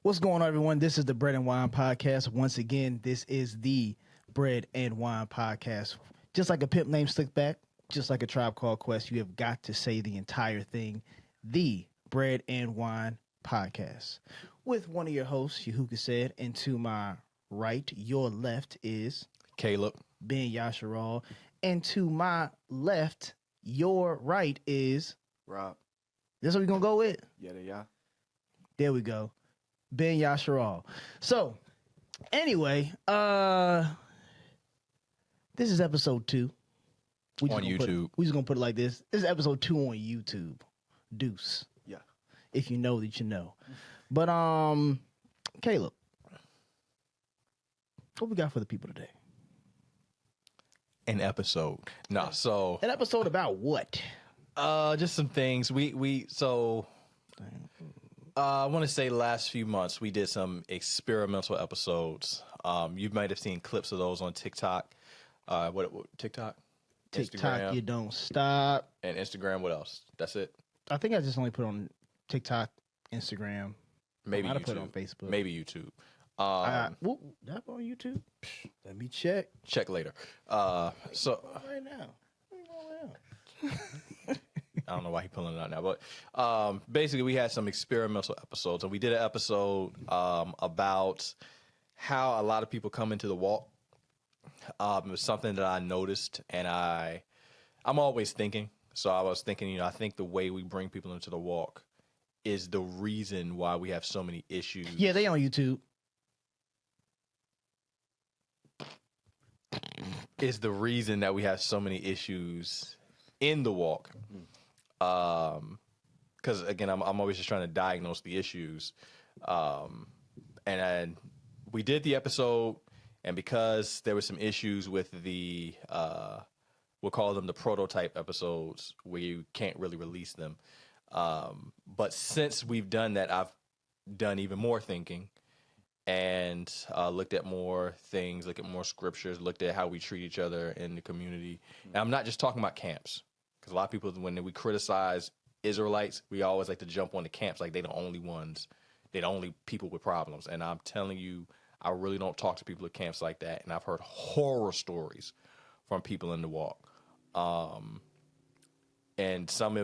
What's going on, everyone? This is the Bread and Wine Podcast. Once again, this is the Bread and Wine Podcast. Just like a pimp named Slickback, just like a Tribe Called Quest, you have got to say the entire thing. The Bread and Wine Podcast. With one of your hosts, Yahusha said, and to my right, your left is Caleb. Ben Yasharal. And to my left, your right is Rob. That's what we're going to go with? Yeah. There we go. Ben Yasharal. So, anyway, this is episode 2. On YouTube. We're just going to put it like this. This is episode 2 on YouTube. Deuce. Yeah. If you know that you know. But, Caleb, what we got for the people today? An episode. An episode about what? Just some things. I want to say last few months we did some experimental episodes. You might have seen clips of those on TikTok. What TikTok? TikTok, Instagram, you don't stop. and Instagram. What else? That's it. I think I just only put on TikTok, Instagram. Maybe I might YouTube. have put it on Facebook. Maybe YouTube. That on YouTube? Let me check. Check later. Right now. I don't know why he's pulling it out now, but basically we had some experimental episodes, and we did an episode about how a lot of people come into the walk. It was something that I noticed, and I'm always thinking. So I was thinking, I think the way we bring people into the walk is the reason why we have so many issues. Yeah, they on YouTube. Is the reason that we have so many issues in the walk. Because again, I'm always just trying to diagnose the issues. And we did the episode, and because there were some issues with the, we'll call them the prototype episodes, where you can't really release them. But since we've done that, I've done even more thinking and looked at more things, looked at more scriptures, looked at how we treat each other in the community. And I'm not just talking about camps, because a lot of people, when we criticize Israelites, we always like to jump on the camps like they're the only ones, they're the only people with problems. And I'm telling you, I really don't talk to people at camps like that. And I've heard horror stories from people in the walk. And some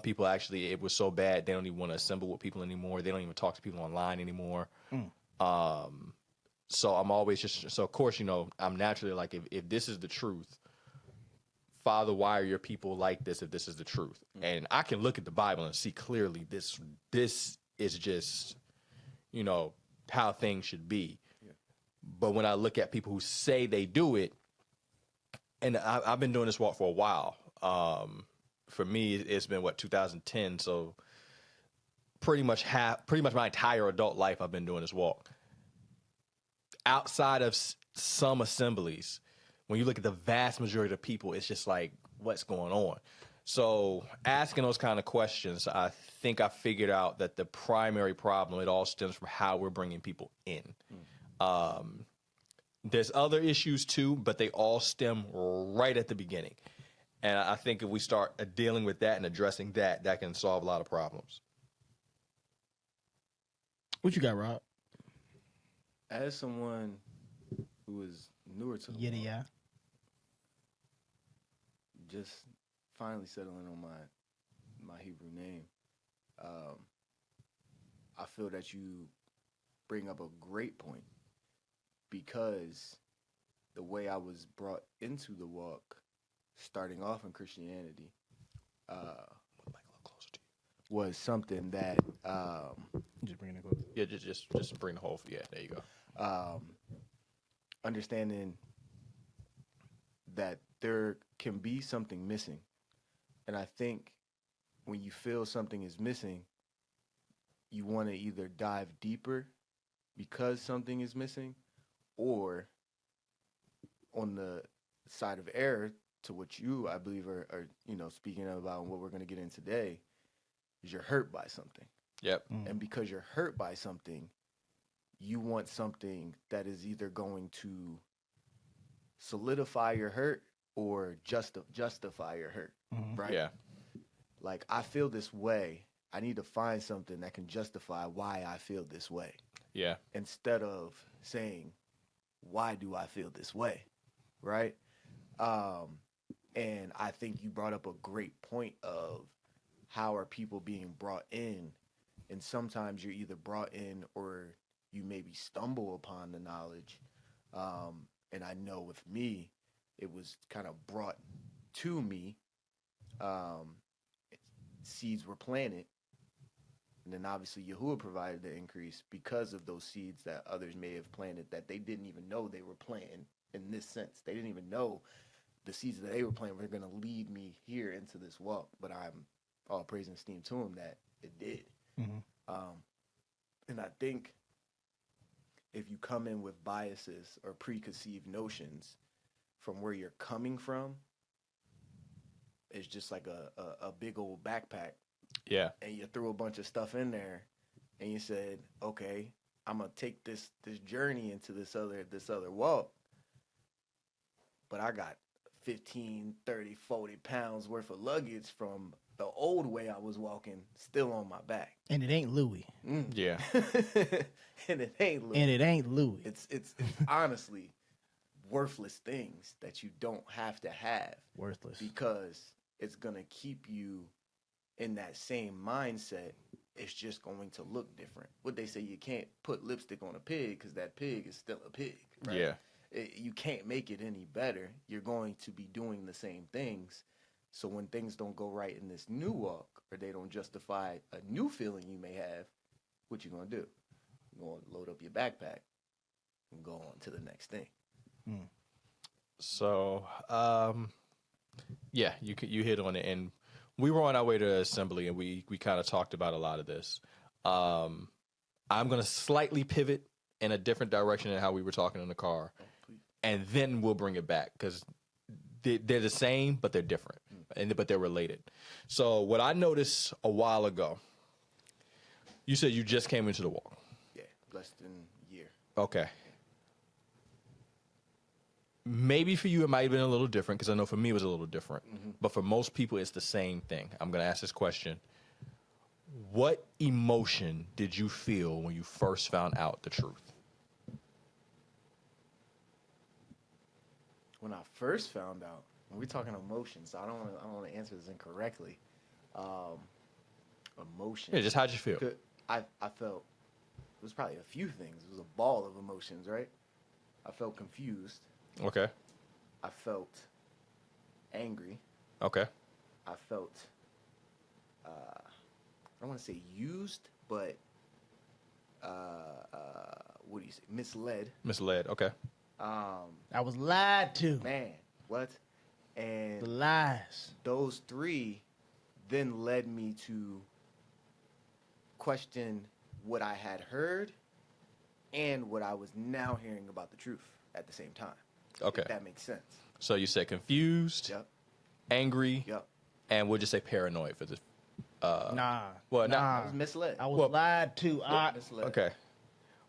people actually, it was so bad they don't even want to assemble with people anymore. They don't even talk to people online anymore. So I'm always so of course, I'm naturally like, if this is the truth, Father, why are your people like this if this is the truth? And I can look at the Bible and see clearly this is just, how things should be. Yeah. But when I look at people who say they do it, and I've been doing this walk for a while. For me, it's been 2010. So pretty much my entire adult life, I've been doing this walk. Outside of some assemblies, when you look at the vast majority of people, it's just like, what's going on? So asking those kind of questions, I think I figured out that the primary problem, it all stems from how we're bringing people in. There's other issues too, but they all stem right at the beginning. And I think if we start dealing with that and addressing that can solve a lot of problems. What you got, Rob? As someone who is newer to the walk, Yeah. just finally settling on my Hebrew name, I feel that you bring up a great point, because the way I was brought into the walk, starting off in Christianity, was something that Just bring it close. Yeah, just bring the whole. Yeah, there you go. Understanding that there can be something missing. And I think when you feel something is missing, you want to either dive deeper because something is missing, or on the side of error, to what you, I believe, are speaking about, what we're going to get in today, is you're hurt by something. Yep. And because you're hurt by something, you want something that is either going to solidify your hurt or justify your hurt, right? Yeah. Like, I feel this way. I need to find something that can justify why I feel this way. Yeah. Instead of saying, why do I feel this way? Right? And I think you brought up a great point of how are people being brought in? And sometimes you're either brought in or you maybe stumble upon the knowledge. And I know with me, it was kind of brought to me. Seeds were planted. And then obviously Yahuwah provided the increase because of those seeds that others may have planted that they didn't even know they were planting in this sense. They didn't even know the seeds that they were planting were going to lead me here into this walk. But I'm all praise and esteem to him that it did. And I think if you come in with biases or preconceived notions from where you're coming from, it's just like a big old backpack. Yeah. And you threw a bunch of stuff in there and you said, okay, I'm going to take this journey into this other walk. But I got 15, 30, 40 pounds worth of luggage from the old way I was walking still on my back. And it ain't Louis. Yeah. And it ain't Louis. And it ain't Louis. It's honestly worthless things that you don't have to have. Worthless. Because it's going to keep you in that same mindset. It's just going to look different. What they say, you can't put lipstick on a pig because that pig is still a pig. Right? Yeah. You can't make it any better. You're going to be doing the same things. So when things don't go right in this new walk, or they don't justify a new feeling you may have, what you going to do? You're going to load up your backpack and go on to the next thing. So, yeah, you hit on it. And we were on our way to assembly, and we kind of talked about a lot of this. I'm going to slightly pivot in a different direction than how we were talking in the car. And then we'll bring it back because they're the same, but they're different, but they're related. So what I noticed a while ago, you said you just came into the walk. Yeah, less than a year. Okay. Maybe for you it might have been a little different because I know for me it was a little different. But for most people it's the same thing. I'm going to ask this question. What emotion did you feel when you first found out the truth? When I first found out, when we're talking emotions, so I don't want to answer this incorrectly. Emotion. Yeah, just how'd you feel? I felt, it was probably a few things. It was a ball of emotions, right? I felt confused. Okay. I felt angry. Okay. I felt, I don't want to say used, but what do you say? Misled. Misled. Okay. I was lied to. Man, what? And The lies. those three then led me to question what I had heard and what I was now hearing about the truth at the same time. Okay. If that makes sense. So you said confused, Yep. angry, Yep. and we'll just say paranoid for this. Nah. Well, nah. I was misled. I was Well, lied to. Misled. Okay.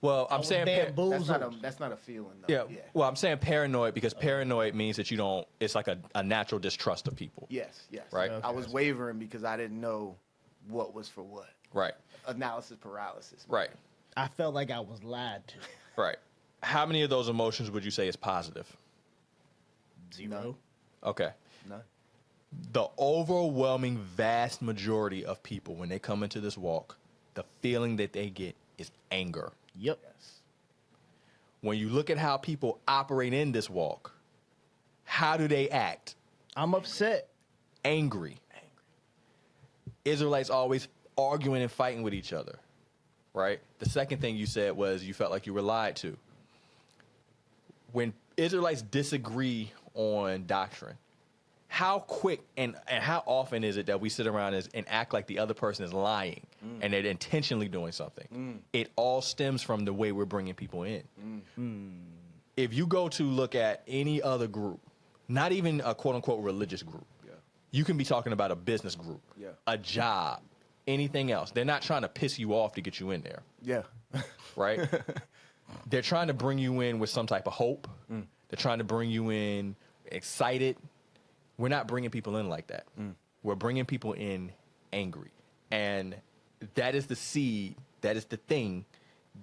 Well, I'm was saying bamboozled. That's not a feeling though. yeah. Well, I'm saying paranoid because paranoid means that you don't. It's like a natural distrust of people. Yes. Right. I was wavering because I didn't know what was for what. Right. Analysis paralysis. Right. I felt like I was lied to. Right. How many of those emotions would you say is positive? Zero. Okay. No. The overwhelming vast majority of people, when they come into this walk, the feeling that they get is anger. Yep. Yes. When you look at how people operate in this walk, how do they act? I'm upset. Angry. Israelites always arguing and fighting with each other, right? The second thing you said was you felt like you were lied to. When Israelites disagree on doctrine, how quick and how often is it that we sit around and act like the other person is lying and they're intentionally doing something? It all stems from the way we're bringing people in. If you go to look at any other group, not even a quote-unquote religious group, you can be talking about a business group, a job, anything else. They're not trying to piss you off to get you in there. Yeah. Right? They're trying to bring you in with some type of hope. They're trying to bring you in excited. We're not bringing people in like that. We're bringing people in angry. And that is the seed, that is the thing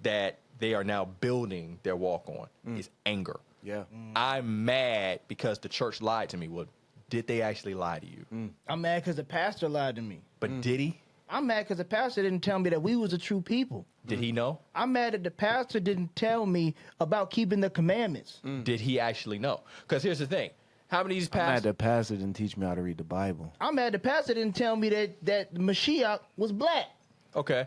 that they are now building their walk on is anger. Yeah. I'm mad because the church lied to me. Well, did they actually lie to you? I'm mad because the pastor lied to me. But did he? I'm mad because the pastor didn't tell me that we was the true people. Did he know? I'm mad that the pastor didn't tell me about keeping the commandments. Did he actually know? Because here's the thing. How many of these I'm mad pastors... the pastor didn't teach me how to read the Bible. I'm mad the pastor didn't tell me that Mashiach was black. Okay.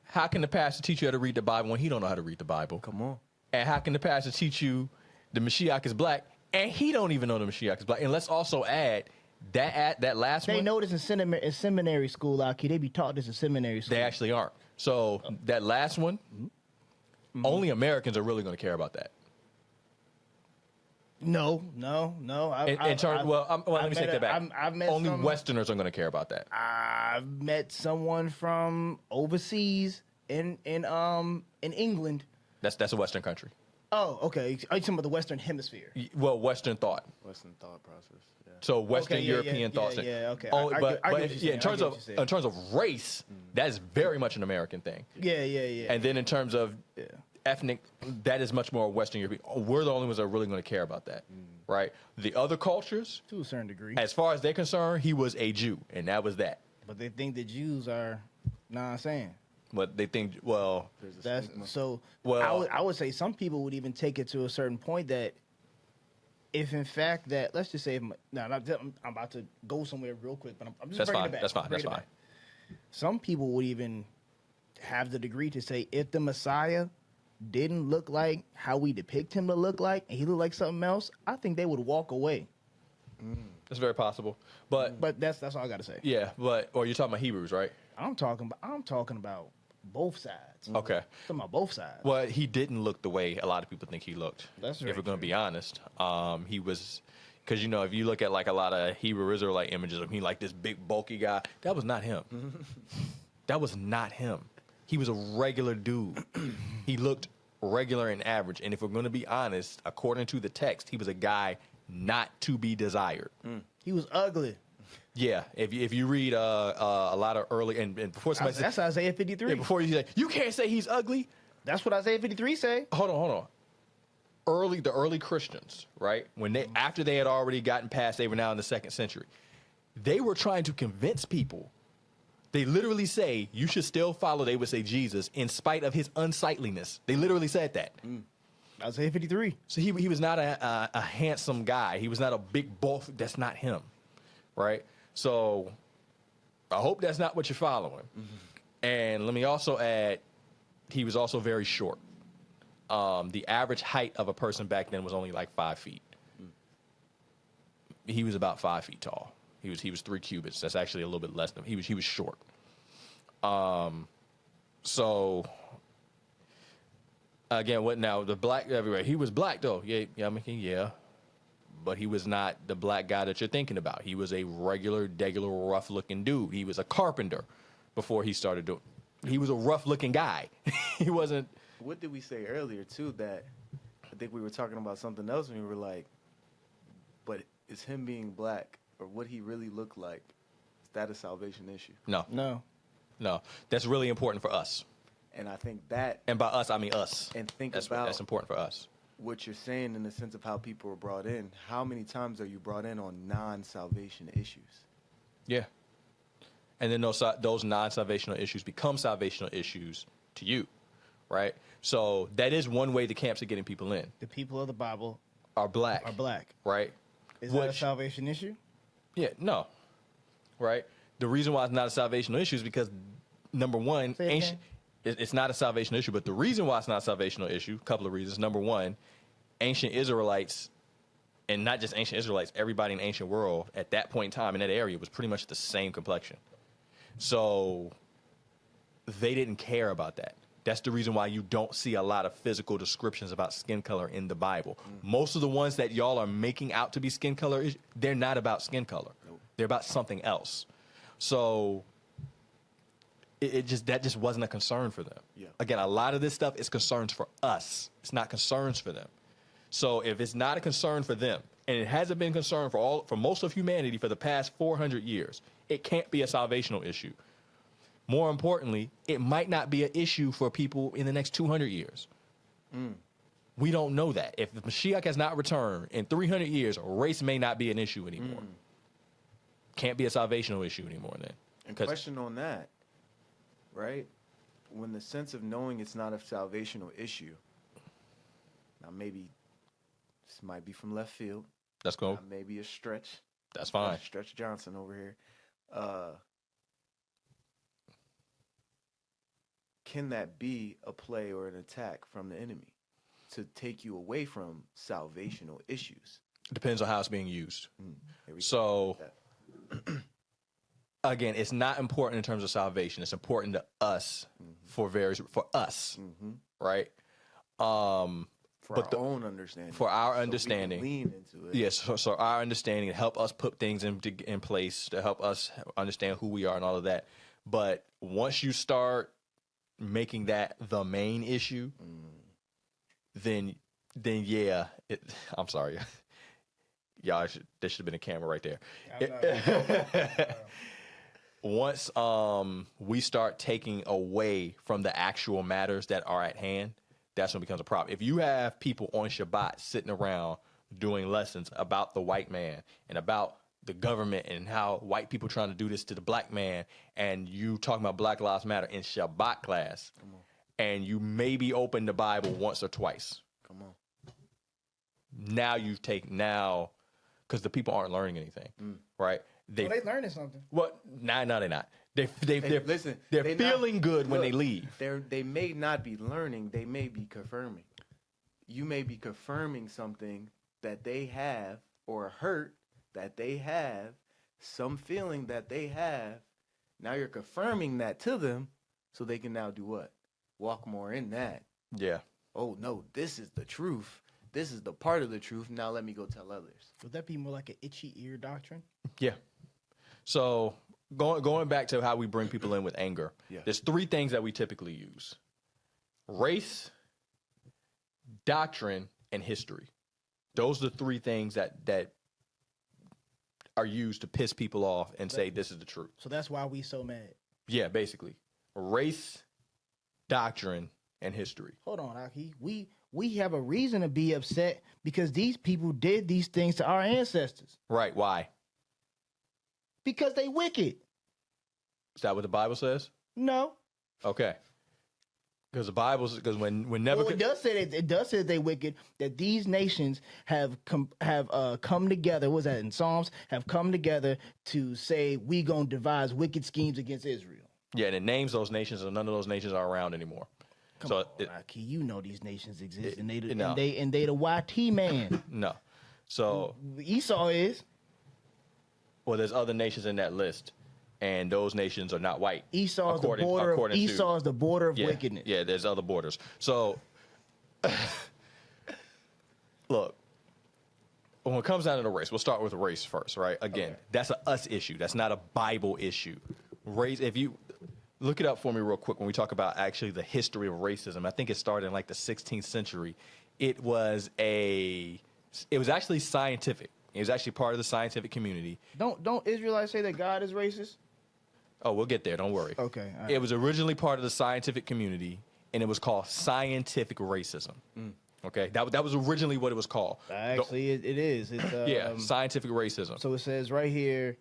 How can the pastor teach you how to read the Bible when he don't know how to read the Bible? Come on. And how can the pastor teach you the Mashiach is black and he don't even know the Mashiach is black? And let's also add that last They one. know this in seminary school, Aki. They be taught this in seminary school. They actually aren't. So that last one, only Americans are really going to care about that. No. Let me take that back. I've met Only some- Westerners are going to care about that. I've met someone from overseas in England. That's a Western country. Oh, okay. Are you talking about the Western Hemisphere? Well, Western thought. Western thought process. Yeah. So Western Okay, yeah, European yeah, thoughts. yeah, okay. Oh, I but get what you're saying. in terms I get of what you're saying. in terms of race, that's very much an American thing. Yeah. And then in terms of ethnic, that is much more Western European. We're the only ones that are really going to care about that, right? The other cultures, to a certain degree. as far as they're concerned, he was a Jew, and that was that. But they think the Jews are non-saying. But they think, well, There's a That's stigma. so. Well- I would say some people would even take it to a certain point that, if in fact that, let's just say, I'm about to go somewhere real quick, but I'm just that's bringing fine. it back. That's fine. Bringing That's it fine. back. Some people would even have the degree to say, if the Messiah didn't look like how we depict him to look like, and he looked like something else, I think they would walk away. That's very possible. But That's all I got to say. yeah, or you're talking about Hebrews, right? I'm talking about both sides. Okay. Talking about both sides. Well, he didn't look the way a lot of people think he looked. That's If very we're going to true. be honest, he was, because if you look at like a lot of Hebrew Israelite images of him, like this big bulky guy, that was not him. That was not him. He was a regular dude. He looked regular and average. And if we're going to be honest, according to the text, he was a guy not to be desired. He was ugly. Yeah, if you read a lot of early and before somebody says, That's Isaiah 53. before you say you can't say he's ugly. That's what Isaiah 53 say. Hold on. The early Christians, right? When after they had already gotten past, they were now in the 2nd century. They were trying to convince people. They literally say you should still follow. They would say Jesus in spite of his unsightliness. They literally said that. Isaiah 53. So he was not a handsome guy. He was not a big bulk. That's not him, right? So I hope that's not what you're following. And let me also add, he was also very short. The average height of a person back then was only like 5 feet. He was about 5 feet tall. He was 3 cubits. That's actually a little bit less than he was short. So again, what now? The black everywhere. He was black though. Yeah. But he was not the black guy that you're thinking about. He was a regular, rough-looking dude. He was a carpenter before he started doing. He was a rough-looking guy. He wasn't. What did we say earlier too? That I think we were talking about something else, and we were like, "But is him being black or what he really looked like? Is that a salvation issue?" No. No. That's really important for us. And I think that, And by us, I mean us. and think That's about that's important for us. what you're saying in the sense of how people are brought in. How many times are you brought in on non-salvation issues? Yeah. And then those non-salvational issues become salvational issues to you, right? So that is one way the camps are getting people in. The people of the Bible Are black. are black. Right? Is that a Which- salvation issue? Yeah, no. Right? The reason why it's not a salvational issue is because, number one, Say it ancient, it's not a salvational issue, but the reason why it's not a salvational issue, a couple of reasons. Number one, ancient Israelites, and not just ancient Israelites, everybody in the ancient world at that point in time in that area was pretty much the same complexion. So they didn't care about that. That's the reason why you don't see a lot of physical descriptions about skin color in the Bible. Most of the ones that y'all are making out to be skin color, they're not about skin color. They're about something else. So that just wasn't a concern for them. Yeah. Again, a lot of this stuff is concerns for us. It's not concerns for them. So if it's not a concern for them, and it hasn't been a concern for most of humanity for the past 400 years, it can't be a salvational issue. More importantly, it might not be an issue for people in the next 200 years. We don't know that. If the Mashiach has not returned in 300 years, race may not be an issue anymore. Can't be a salvational issue anymore then. And question on that, right? When the sense of knowing it's not a salvational issue, now maybe this might be from left field. Let's go. Maybe a stretch. That's fine. Stretch Johnson over here. Can that be a play or an attack from the enemy to take you away from salvational issues? Depends on how it's being used. So, again, it's not important in terms of salvation. It's important to us for us, right? For our own understanding. For our so understanding. We can lean into it. Yes, so our understanding, help us put things in place to help us understand who we are and all of that. But once you start making that the main issue, then yeah, I'm sorry. Y'all, there should have been a camera right there. Once we start taking away from the actual matters that are at hand, that's when it becomes a problem. If you have people on Shabbat sitting around doing lessons about the white man and about the government and how white people trying to do this to the black man, and you talking about Black Lives Matter in Shabbat class, and you maybe open the Bible once or twice. Come on. Now, because the people aren't learning anything, right? They learning something. Well, they're not. They're feeling not, good when they leave. They may not be learning. They may be confirming. You may be confirming something that they have, or a hurt that they have, some feeling that they have. Now you're confirming that to them, so they can now do what? Walk more in that. Yeah. Oh no, this is the truth. This is the part of the truth. Now let me go tell others. Would that be more like an itchy ear doctrine? Yeah. So going back to how we bring people in with anger, there's three things that we typically use: race, doctrine, and history. Those are the three things that are used to piss people off and say this is the truth. So that's why we so mad. Yeah, basically. Race, doctrine, and history. Hold on, Aki. We have a reason to be upset because these people did these things to our ancestors. Right. Why? Because they wicked. Is that what the Bible says? No. Okay. Because when it does say that they wicked, that these nations have come together. What was that in Psalms? Have come together to say we gonna devise wicked schemes against Israel. Yeah, and it names those nations, and none of those nations are around anymore. Come on, Aki, you know these nations exist, and they the YT man. No, so Esau is. Well, there's other nations in that list, and those nations are not white. Esau is the border. Esau is the border of wickedness. Yeah, there's other borders. So, look, when it comes down to the race, we'll start with the race first, right? Again, that's a us issue. That's not a Bible issue. Race, if you look it up for me real quick, when we talk about actually the history of racism, I think it started in like the 16th century. It was actually scientific. It was actually part of the scientific community. Don't Israelites say that God is racist? Oh, we'll get there. Don't worry. Okay. All right. It was originally part of the scientific community, and it was called scientific racism. Okay, that was originally what it was called. Actually, it is. It's scientific racism. So it says right here,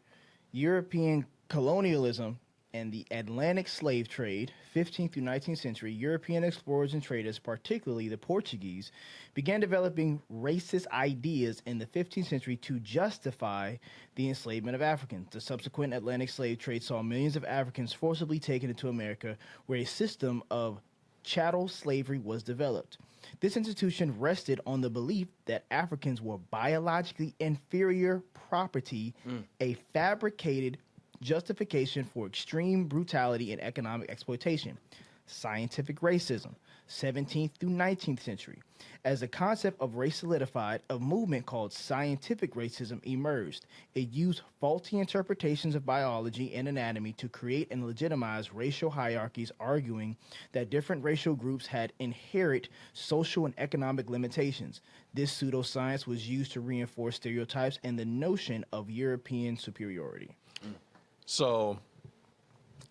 European colonialism and the Atlantic slave trade, 15th through 19th century, European explorers and traders, particularly the Portuguese, began developing racist ideas in the 15th century to justify the enslavement of Africans. The subsequent Atlantic slave trade saw millions of Africans forcibly taken into America, where a system of chattel slavery was developed. This institution rested on the belief that Africans were biologically inferior property, a fabricated justification for extreme brutality and economic exploitation. Scientific racism, 17th through 19th century. As the concept of race solidified, a movement called scientific racism emerged. It used faulty interpretations of biology and anatomy to create and legitimize racial hierarchies, arguing that different racial groups had inherent social and economic limitations. This pseudoscience was used to reinforce stereotypes and the notion of European superiority. So,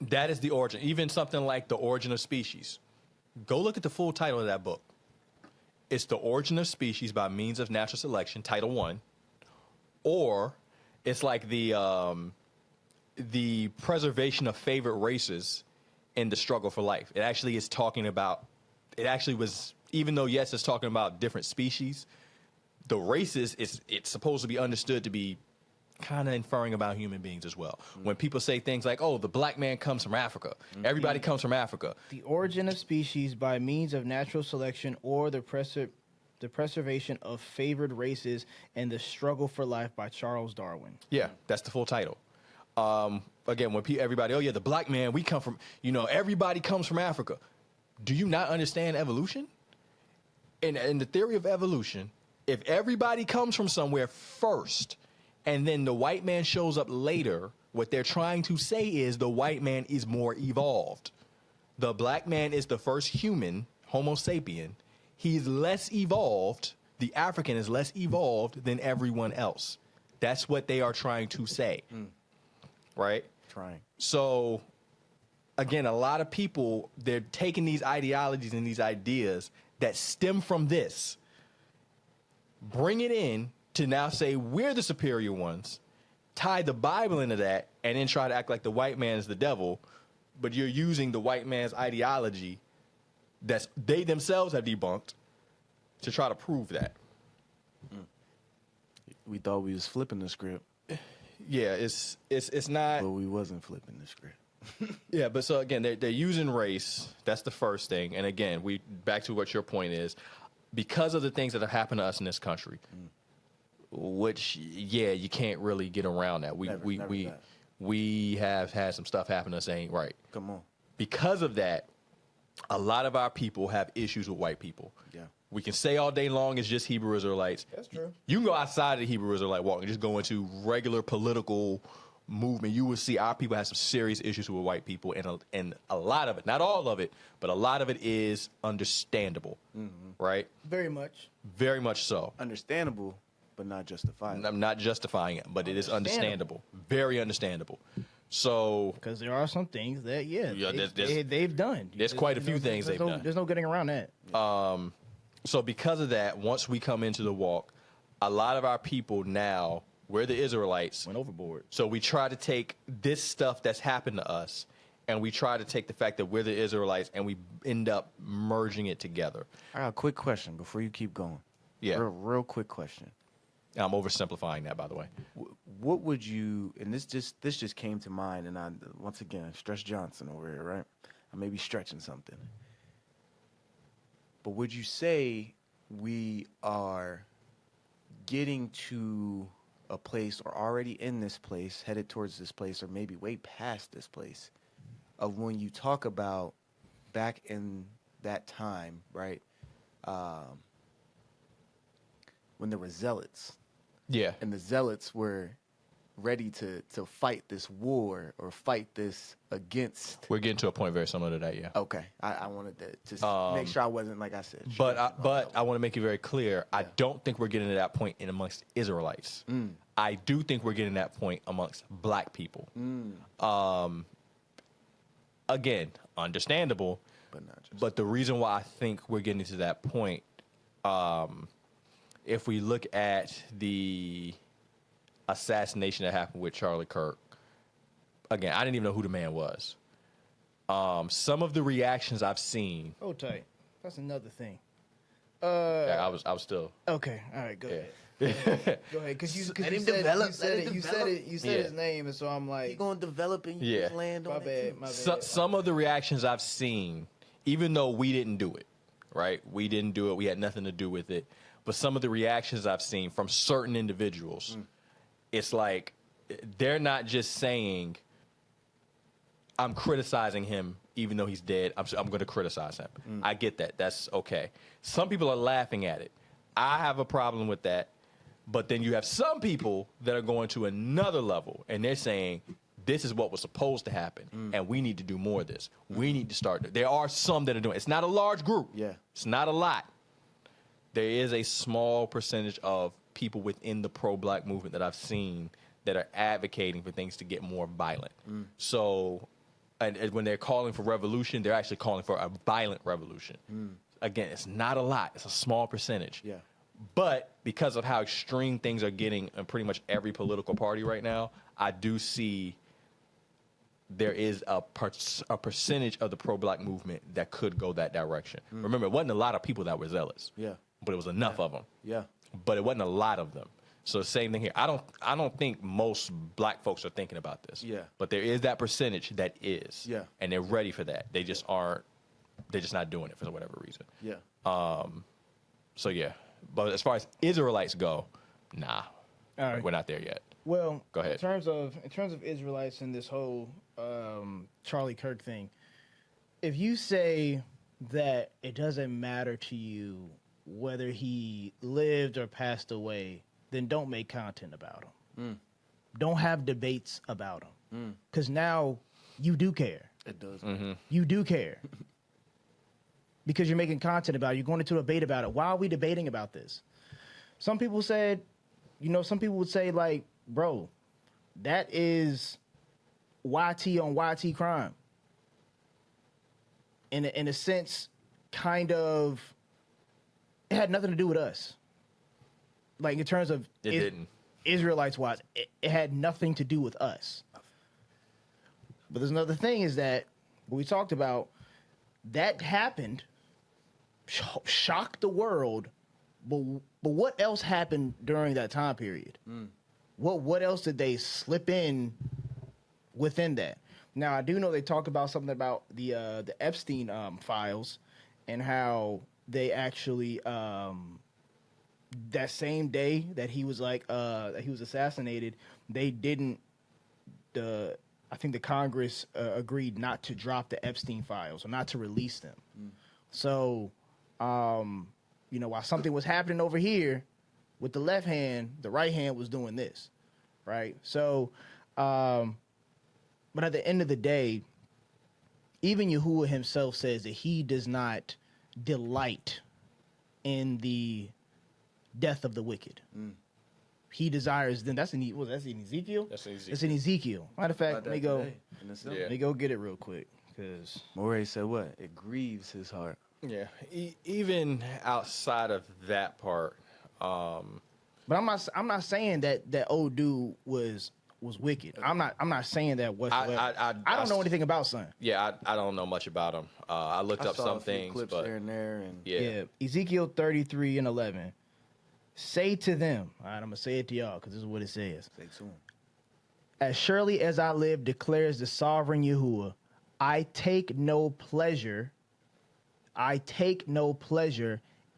That is the origin. Even something like The Origin of Species. Go look at the full title of that book. It's The Origin of Species by Means of Natural Selection, Title 1. Or it's like the preservation of favorite races in the struggle for life. It actually is talking about, it actually was, even though, yes, it's talking about different species, the races, it's supposed to be understood to be kind of inferring about human beings as well. When people say things like, oh, the black man comes from Africa. Everybody comes from Africa. The Origin of Species by Means of Natural Selection or the Preservation of Favored Races and the Struggle for Life by Charles Darwin. Yeah, that's the full title. Again, when everybody, oh yeah, the black man, we come from, everybody comes from Africa. Do you not understand evolution? In the theory of evolution, if everybody comes from somewhere first, and then the white man shows up later, what they're trying to say is the white man is more evolved. The black man is the first human, Homo sapien. He's less evolved. The African is less evolved than everyone else. That's what they are trying to say. Right? Trying. So, again, a lot of people, they're taking these ideologies and these ideas that stem from this, bring it in to now say we're the superior ones, tie the Bible into that, and then try to act like the white man is the devil, but you're using the white man's ideology that they themselves have debunked to try to prove that. We thought we was flipping the script, Yeah, it's not. but we wasn't flipping the script. Yeah, but so again, they're using race. That's the first thing. And again, back to what your point is, because of the things that have happened to us in this country, which, yeah, you can't really get around that. We have had some stuff happen to us that ain't right. Come on. Because of that, a lot of our people have issues with white people. Yeah. We can say all day long it's just Hebrew Israelites. That's true. You can go outside of the Hebrew Israelite walk and just go into regular political movement. You will see our people have some serious issues with white people, and a lot of it, not all of it, but a lot of it is understandable, right? Very much. Very much so. Understandable, but not justifiable. I'm not justifying it, but it is understandable. Very understandable. So, Because there are some things that, there's they've done. there's quite a few things they've done. There's no getting around that. So because of that, once we come into the walk, a lot of our people now, we're the Israelites. Went overboard. So we try to take this stuff that's happened to us, and we try to take the fact that we're the Israelites, and we end up merging it together. I got a quick question before you keep going. Yeah. Real quick question. I'm oversimplifying that, by the way. What would you, and this just came to mind, and I, once again, Stretch Johnson over here, right? I may be stretching something. But would you say we are getting to a place, or already in this place, headed towards this place, or maybe way past this place, of when you talk about back in that time, right? When there were zealots. Yeah. And the zealots were ready to fight this war or fight this against. We're getting to a point very similar to that, yeah. Okay, I wanted to just make sure I wasn't, like I said. But I want to make it very clear, I don't think we're getting to that point in amongst Israelites. I do think we're getting to that point amongst black people. Again, understandable, But not just. but the reason why I think we're getting to that point, if we look at the assassination that happened with Charlie Kirk, again, I didn't even know who the man was. Some of the reactions I've seen. Oh, tight. That's another thing. I was still. Okay. All right. Go ahead. Yeah. Go ahead. Because you Let him said develop, you said let it. him You said develop. it. You said Yeah. his name, and so I'm He like, gonna develop and you Yeah. just land on my it bad. too. My bad. Some of the reactions I've seen, even though we didn't do it, right? We didn't do it. We had nothing to do with it. But some of the reactions I've seen from certain individuals, it's like they're not just saying, I'm criticizing him even though he's dead. I'm going to criticize him. I get that. That's okay. Some people are laughing at it. I have a problem with that. But then you have some people that are going to another level, and they're saying, this is what was supposed to happen, and we need to do more of this. We need to start. There are some that are doing it. It's not a large group. Yeah. It's not a lot. There is a small percentage of people within the pro-black movement that I've seen that are advocating for things to get more violent. So and when they're calling for revolution, they're actually calling for a violent revolution. Again, it's not a lot. It's a small percentage. Yeah. But because of how extreme things are getting in pretty much every political party right now, I do see there is a percentage of the pro-black movement that could go that direction. Remember, it wasn't a lot of people that were zealous. Yeah. But it was enough of them. Yeah. But it wasn't a lot of them. So same thing here. I don't think most black folks are thinking about this. Yeah. But there is that percentage that is. Yeah. And they're ready for that. They just aren't. They're just not doing it for whatever reason. Yeah. So yeah. But as far as Israelites go, nah. All right. We're not there yet. Well, Go ahead. In terms of Israelites and this whole Charlie Kirk thing, if you say that it doesn't matter to you whether he lived or passed away, then don't make content about him. Don't have debates about him, because now you do care. It does. You do care. Because you're making content about it. You're going into a debate about it. Why are we debating about this? Some people said, some people would say, like, bro, that is YT on YT crime. In a sense, kind of, it had nothing to do with us. Like, in terms of It didn't. Israelites wise, it had nothing to do with us. But there's another thing is that what we talked about, that happened, shocked the world, but what else happened during that time period? What else did they slip in within that? Now, I do know they talked about something about the Epstein files and how they actually that same day that he was assassinated, they didn't. I think the Congress agreed not to drop the Epstein files or not to release them. So, while something was happening over here with the left hand, the right hand was doing this, right? So, but at the end of the day, even Yahuwah himself says that he does not delight in the death of the wicked. He desires them. That's in Ezekiel? That's in Ezekiel. It's in Ezekiel. Matter of fact, let me go. Yeah. Let me go get it real quick, because Morey said what? It grieves his heart. Yeah. Even outside of that part, but I'm not saying that old dude was wicked. I'm not saying that whatsoever. I don't know anything about son. yeah, I don't know much about him. I looked up saw some a few things, clips but there and there, and yeah. Ezekiel 33:11. Say to them, all right, I'm gonna say it to y'all because this is what it says. say to him. As surely as I live, declares the sovereign Yahuwah, I take no pleasure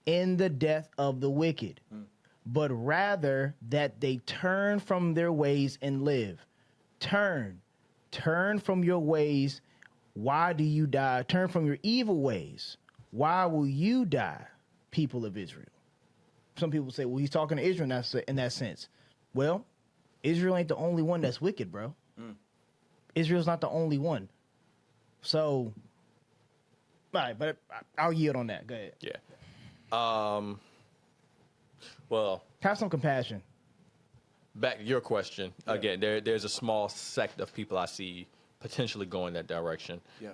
in the death of the wicked, but rather that they turn from their ways and live. Turn from your ways. Why do you die? Turn from your evil ways. Why will you die, people of Israel? Some people say, well, he's talking to Israel in that sense. Well, Israel ain't the only one that's wicked, bro. Israel's not the only one. So, all right, but I'll yield on that. Go ahead. Yeah. Well, Have some compassion. back to your question again. There's a small sect of people I see potentially going that direction. Yeah.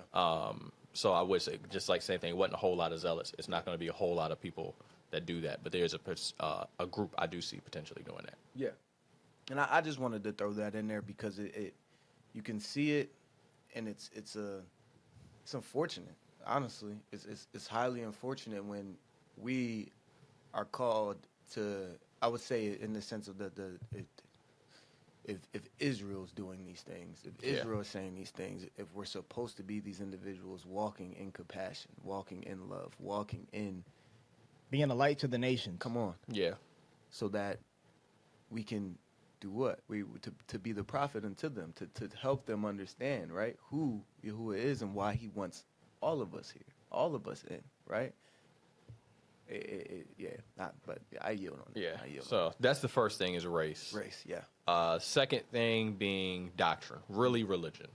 So I would say, just like same thing, it wasn't a whole lot of zealots. It's not going to be a whole lot of people that do that, but there's a group I do see potentially doing that. Yeah. And I just wanted to throw that in there because it you can see it, and it's unfortunate. Honestly, it's highly unfortunate when we are called to. I would say in the sense of if Israel's doing these things, if Israel is saying these things, if we're supposed to be these individuals walking in compassion, walking in love, walking in Being a light to the nations. come on, Yeah. so that we can do what? To be the prophet unto them, to help them understand, right, who Yahuwah is and why he wants all of us here, all of us in, right? But I yield on it. Yeah. I yield So that's the first thing is race. on it. Race, yeah. Second thing being doctrine, really religion.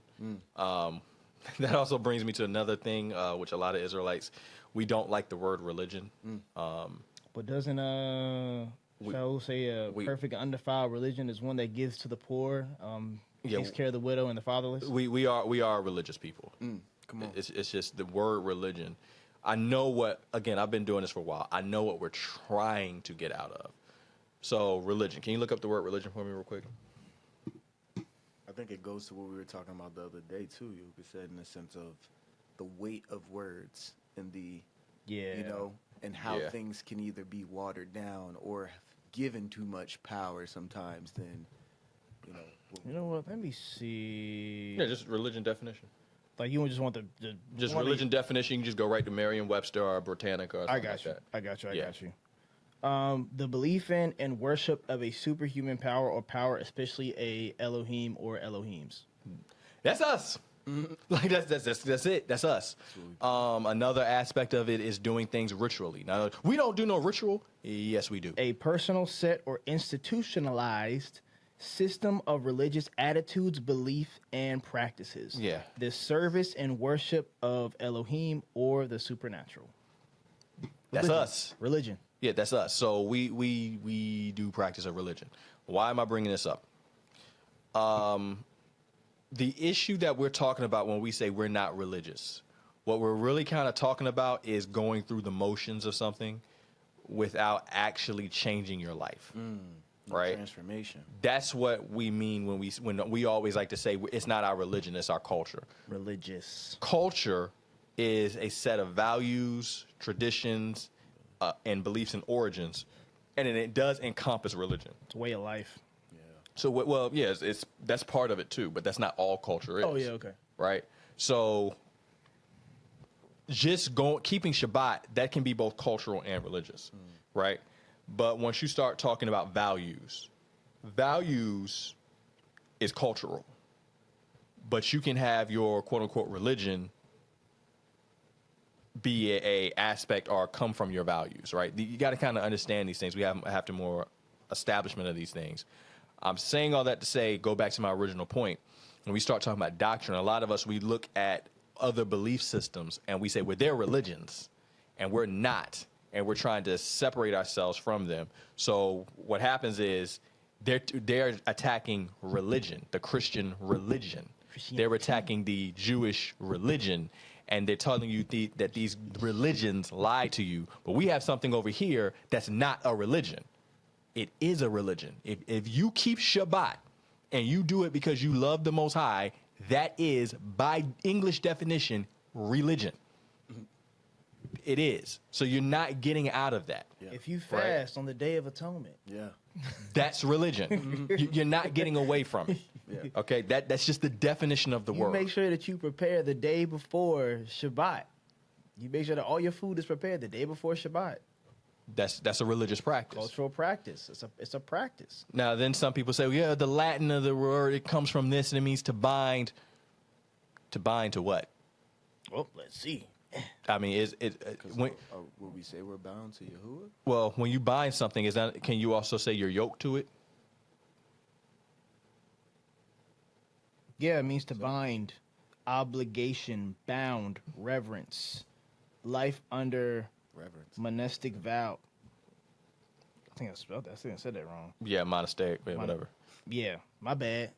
That also brings me to another thing, which a lot of Israelites, we don't like the word religion. But doesn't Shaul say a perfect and undefiled religion is one that gives to the poor, takes care of the widow and the fatherless. We are religious people. Come on. It's just the word religion. I know what, again, I've been doing this for a while. I know what we're trying to get out of. So religion. Can you look up the word religion for me real quick? I think it goes to what we were talking about the other day too. You could say in the sense of the weight of words and the, you know, and how things can either be watered down or given too much power sometimes. Then, you know. You know what? Let me see. Yeah, just religion definition. Like you just want the Just religion definition. You can just go right to Merriam-Webster or Britannica or something I got you. like that. I got you. The belief in and worship of a superhuman power or power, especially a Elohim or Elohims. That's us. Like that's it. That's us. Another aspect of it is doing things ritually. Now, we don't do no ritual. Yes, we do. A personal set or institutionalized system of religious attitudes, belief, and practices. Yeah. The service and worship of Elohim or the supernatural. That's us. Religion. Yeah, that's us. So we do practice a religion. Why am I bringing this up? The issue that we're talking about when we say we're not religious, what we're really kind of talking about is going through the motions of something without actually changing your life. Right? Transformation. That's what we mean when we always like to say it's not our religion, it's our culture. Religious. Culture is a set of values, traditions, and beliefs and origins, and it does encompass religion. It's a way of life. So, well, yes, that's part of it too, but that's not all culture is. Oh, yeah, okay. Right? So, just keeping Shabbat, that can be both cultural and religious, right? But once you start talking about values is cultural. But you can have your quote-unquote religion be a aspect or come from your values, right? You got to kind of understand these things. We have to more establishment of these things. I'm saying all that to say, go back to my original point. When we start talking about doctrine, a lot of us, we look at other belief systems and we say, well, they're religions, and we're not. And we're trying to separate ourselves from them. So what happens is they're attacking religion, the Christian religion. They're attacking the Jewish religion, and they're telling you that these religions lie to you. But we have something over here that's not a religion. It is a religion. If you keep Shabbat and you do it because you love the Most High, that is, by English definition, religion. It is. So you're not getting out of that. Yeah. If you fast on the Day of Atonement. Yeah. That's religion. You're not getting away from it. Yeah. Okay? That's just the definition of the You word. make sure that you prepare the day before Shabbat. You make sure that all your food is prepared the day before Shabbat. That's a religious practice. Cultural practice. It's a practice. Now, then some people say, well, yeah, the Latin of the word, it comes from this and it means to bind. To bind to what? Well, let's see. I mean, Would we say we're bound to Yahuwah? well, when you bind something, can you also say you're yoked to it? Yeah, it means to bind, obligation, bound, reverence, life under Reverence. monastic vow. I think I spelled that. I think I said that wrong. Yeah, monastic, whatever. Yeah, my bad.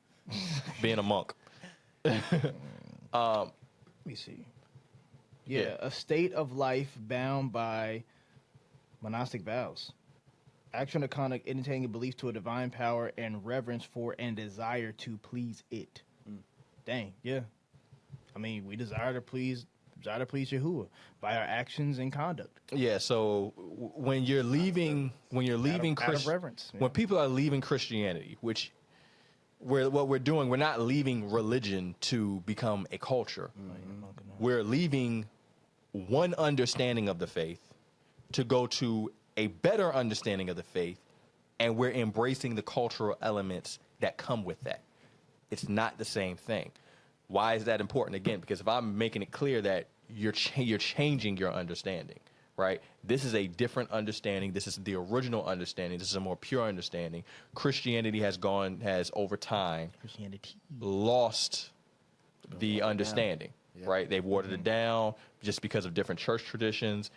Being a monk. Let me see. Yeah, a state of life bound by monastic vows. Action or conduct indicating a belief to a divine power and reverence for and desire to please it. Dang, yeah. I mean, we desire to please Yahuwah by our actions and conduct. Yeah, so when you're leaving out of reverence. Yeah. when people are leaving Christianity, what we're doing, we're not leaving religion to become a culture. We're leaving one understanding of the faith to go to a better understanding of the faith, and we're embracing the cultural elements that come with that. It's not the same thing. Why is that important? Again, because if I'm making it clear that you're changing your understanding, right? This is a different understanding. This is the original understanding. This is a more pure understanding. Christianity has over time lost the understanding, right? They've watered it down just because of different church traditions.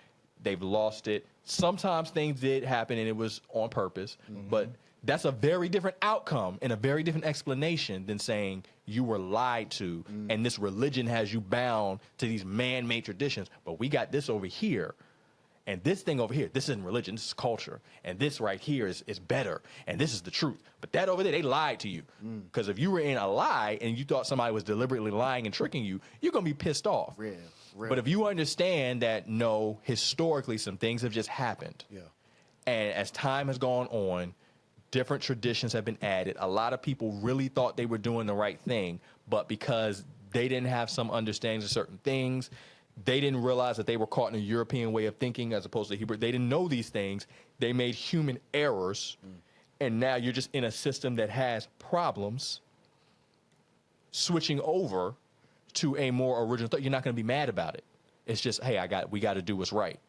They've lost it. Sometimes things did happen and it was on purpose, but That's a very different outcome and a very different explanation than saying you were lied to and this religion has you bound to these man-made traditions. But we got this over here and this thing over here. This isn't religion. This is culture. And this right here is better. And this is the truth. But that over there, they lied to you. Because if you were in a lie and you thought somebody was deliberately lying and tricking you, you're going to be pissed off. Real. But if you understand that, no, historically some things have just happened. Yeah. And as time has gone on, different traditions have been added. A lot of people really thought they were doing the right thing, but because they didn't have some understanding of certain things, they didn't realize that they were caught in a European way of thinking as opposed to Hebrew. They didn't know these things. They made human errors, and now you're just in a system that has problems. Switching over to a more original thought, you're not going to be mad about it. It's just, hey, we got to do what's right.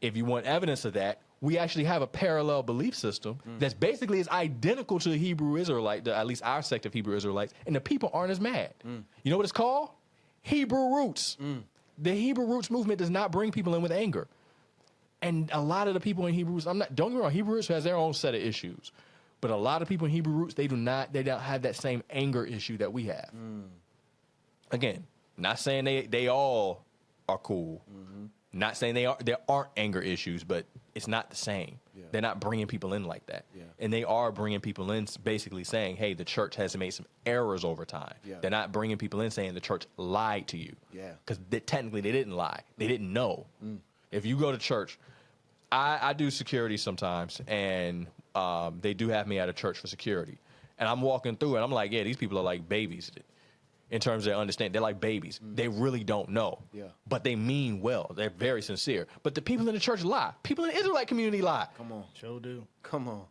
If you want evidence of that, we actually have a parallel belief system that's basically is identical to the Hebrew Israelite, at least our sect of Hebrew Israelites, and the people aren't as mad. You know what it's called? Hebrew roots. The Hebrew roots movement does not bring people in with anger. And a lot of the people in Hebrew roots, don't get me wrong, Hebrew roots has their own set of issues. But a lot of people in Hebrew roots, they don't have that same anger issue that we have. Again, not saying they all are cool. Not saying there aren't anger issues, but it's not the same. Yeah. They're not bringing people in like that. Yeah. And they are bringing people in basically saying, hey, the church has made some errors over time. Yeah. They're not bringing people in saying the church lied to you. Because technically they didn't lie. They didn't know. If you go to church, I do security sometimes, and they do have me at a church for security. And I'm walking through, and I'm like, yeah, these people are like babies. In terms of their understanding, they're like babies. They really don't know. But they mean well. They're very sincere. But the people in the church lie. People in the Israelite community lie. Come on. Sure do. Come on.